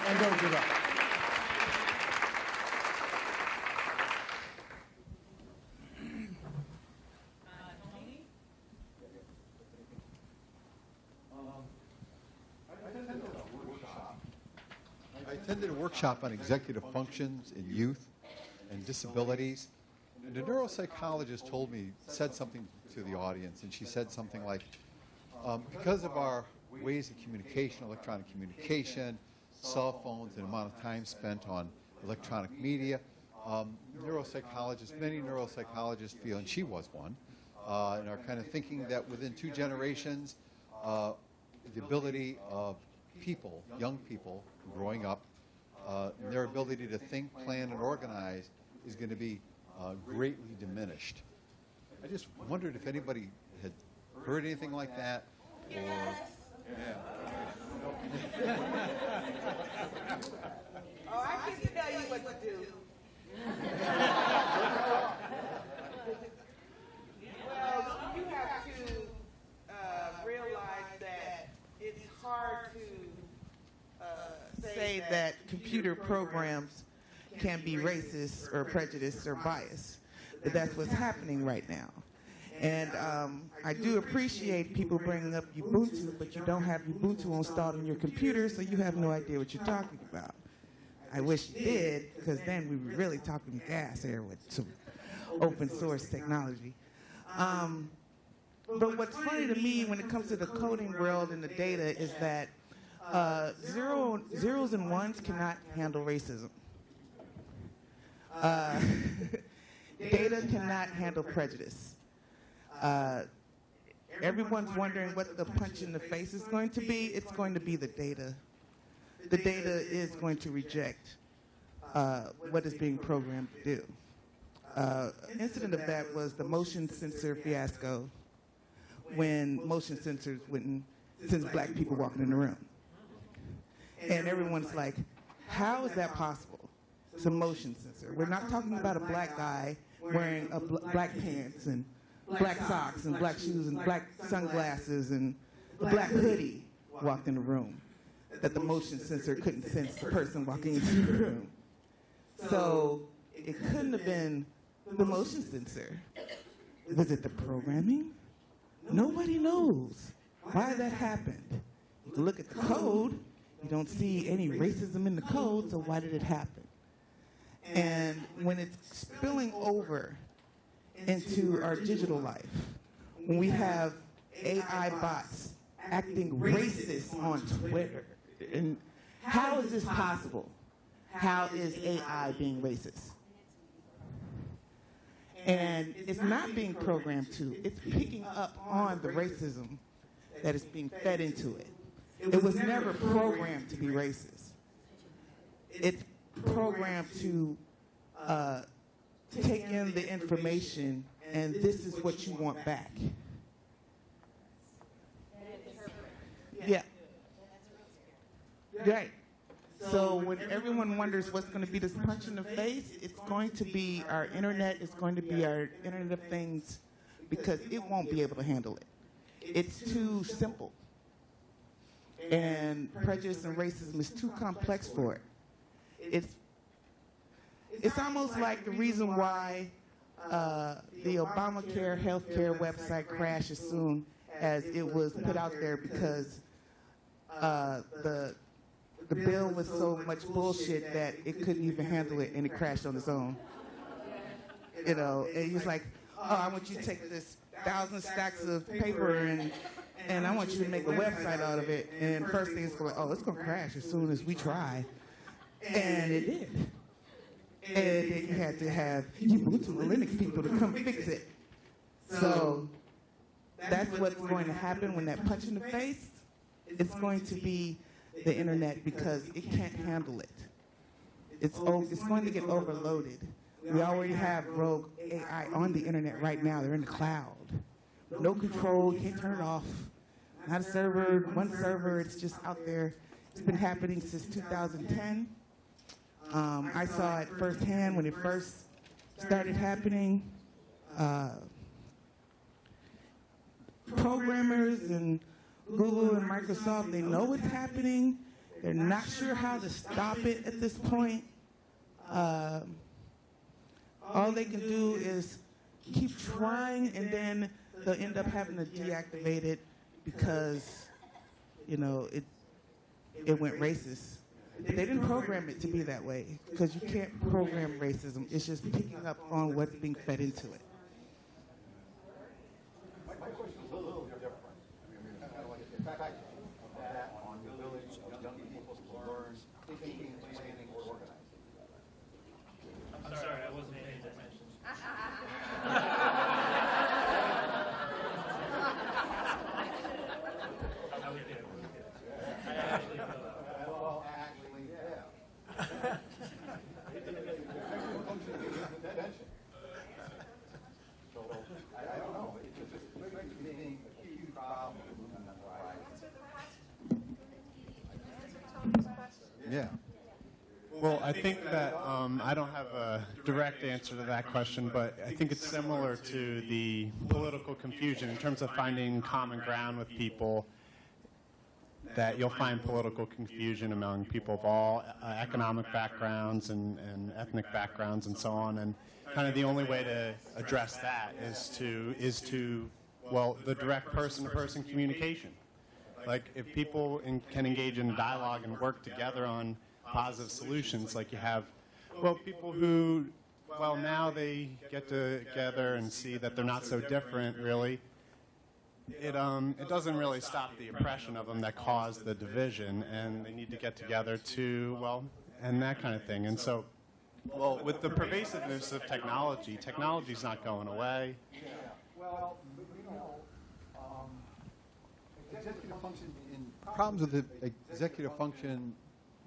And don't give up. I attended a workshop on executive functions in youth and disabilities, and the neuropsychologist said something to the audience, and she said something like, because of our ways of communication, electronic communication, cell phones, and the amount of time spent on electronic media, many neuropsychologists feel, and she was one, and are kind of thinking that within 2 generations, the ability of people, young people growing up, their ability to think, plan, and organize is going to be greatly diminished. I just wondered if anybody had heard anything like that, or Oh, I can tell you what to do. Well, you have to realize that it's hard to say that computer programs can be racist or prejudiced or biased. But that's what's happening right now. And I do appreciate people bringing up Ubuntu, but you don't have Ubuntu installed on your computer, so you have no idea what you're talking about. I wish you did, because then we were really talking gas here with some open source technology. But what's funny to me when it comes to the coding world and the data is that zeros and ones cannot handle racism. Data cannot handle prejudice. Everyone's wondering what the punch in the face is going to be. It's going to be the data. The data is going to reject what is being programmed to do. An incident of that was the motion sensor fiasco, when motion sensors wouldn't sense black people walking in the room. And everyone's like, how is that possible? It's a motion sensor. We're not talking about a black guy wearing black pants and black socks and black shoes and black sunglasses and a black hoodie walked in the room, that the motion sensor couldn't sense the person walking into the room. So it couldn't have been the motion sensor. Was it the programming? Nobody knows why that happened. If you look at the code, you don't see any racism in the code, so why did it happen? And when it's spilling over into our digital life, when we have AI bots acting racist on Twitter, and how is this possible? How is AI being racist? And it's not being programmed to, it's picking up on the racism that is being fed into it. It was never programmed to be racist. It's programmed to take in the information, and this is what you want back. Yeah. Right. So when everyone wonders what's going to be this punch in the face, it's going to be our internet, it's going to be our Internet of Things, because it won't be able to handle it. It's too simple. And prejudice and racism is too complex for it. It's almost like the reason why the Obamacare healthcare website crashed as soon as it was put out there, because the bill was so much bullshit that it couldn't even handle it, and it crashed on its own. You know, and he's like, oh, I want you to take this 1,000 stacks of paper and I want you to make a website out of it. And first thing it's going, oh, it's going to crash as soon as we try. And it did. And then you had to have Ubuntu and Linux people to come fix it. So that's what's going to happen when that punch in the face. It's going to be the internet because it can't handle it. It's going to get overloaded. We already have rogue AI on the internet right now. They're in the cloud. No control, you can't turn it off. Not a server, one server, it's just out there. It's been happening since 2010. I saw it firsthand when it first started happening. Programmers and Google and Microsoft, they know what's happening. They're not sure how to stop it at this point. All they can do is keep trying, and then they'll end up having to deactivate it because, you know, it went racist. They didn't program it to be that way because you can't program racism. It's just picking up on what's being fed into it. My question is a little different. I mean, kind of like the effect of that on the ability of young people to learn thinking, planning, or organizing. I'm sorry, I wasn't paying attention. I don't know. It just makes me think a huge problem with moving on the horizon. Yeah. Well, I think that I don't have a direct answer to that question, but I think it's similar to the political confusion in terms of finding common ground with people, that you'll find political confusion among people of all economic backgrounds and ethnic backgrounds and so on. And kind of the only way to address that is to well, the direct person-to-person communication. Like if people can engage in dialogue and work together on positive solutions, like you have, well, people who, well, now they get together and see that they're not so different, really. It doesn't really stop the oppression of them that caused the division, and they need to get together to, well, and that kind of thing. And so, well, with the pervasiveness of technology, technology's not going away. Well, you know, executive function problems with the executive function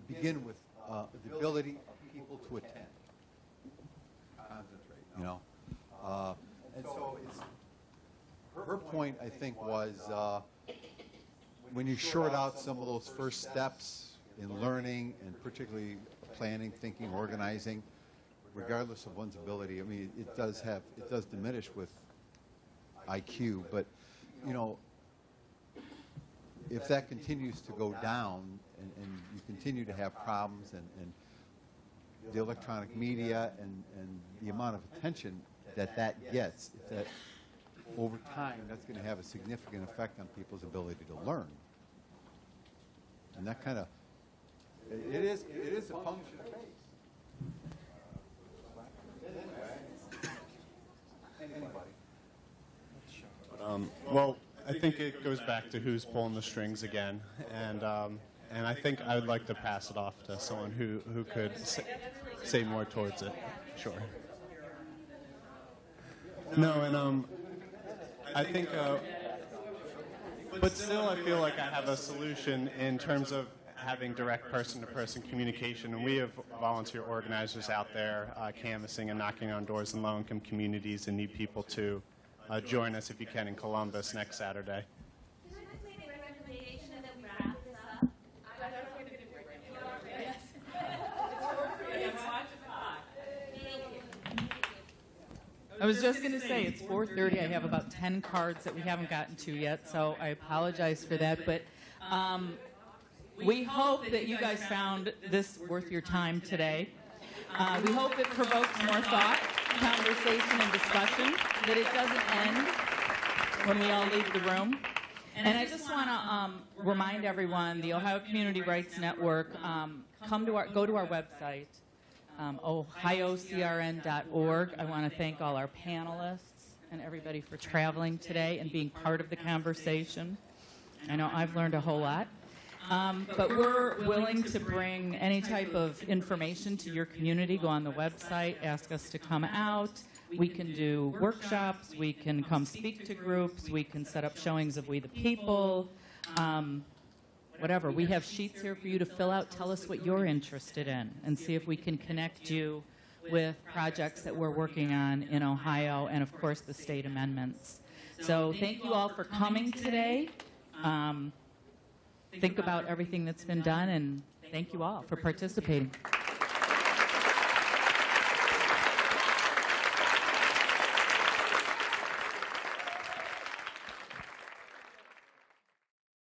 begin with the ability of people to attend, concentrate, you know. And so it's, her point, I think, was when you short out some of those first steps in learning, and particularly planning, thinking, organizing, regardless of one's ability, I mean, it does diminish with IQ, but, you know, if that continues to go down and you continue to have problems and the electronic media and the amount of attention that gets, that over time that's going to have a significant effect on people's ability to learn. And that kind of, it is a function of face. Anybody? Well, I think it goes back to who's pulling the strings again, and I think I would like to pass it off to someone who could say more towards it. Sure. No, and I think, but still, I feel like I have a solution in terms of having direct person-to-person communication, and we have volunteer organizers out there canvassing and knocking on doors in low-income communities and need people to join us if you can in Columbus next Saturday. I was just going to say, it's 4:30. I have about 10 cards that we haven't gotten to yet, so I apologize for that. But we hope that you guys found this worth your time today. We hope it provokes more thought, conversation, and discussion, that it doesn't end when we all leave the room. And I just want to remind everyone, the Ohio Community Rights Network, go to our website, ohiocrn.org. I want to thank all our panelists and everybody for traveling today and being part of the conversation. I know I've learned a whole lot. But we're willing to bring any type of information to your community. Go on the website, ask us to come out. We can do workshops. We can come speak to groups. We can set up showings of We the People. Whatever. We have sheets here for you to fill out. Tell us what you're interested in and see if we can connect you with projects that we're working on in Ohio and, of course, the state amendments. So thank you all for coming today. Think about everything that's been done, and thank you all for participating.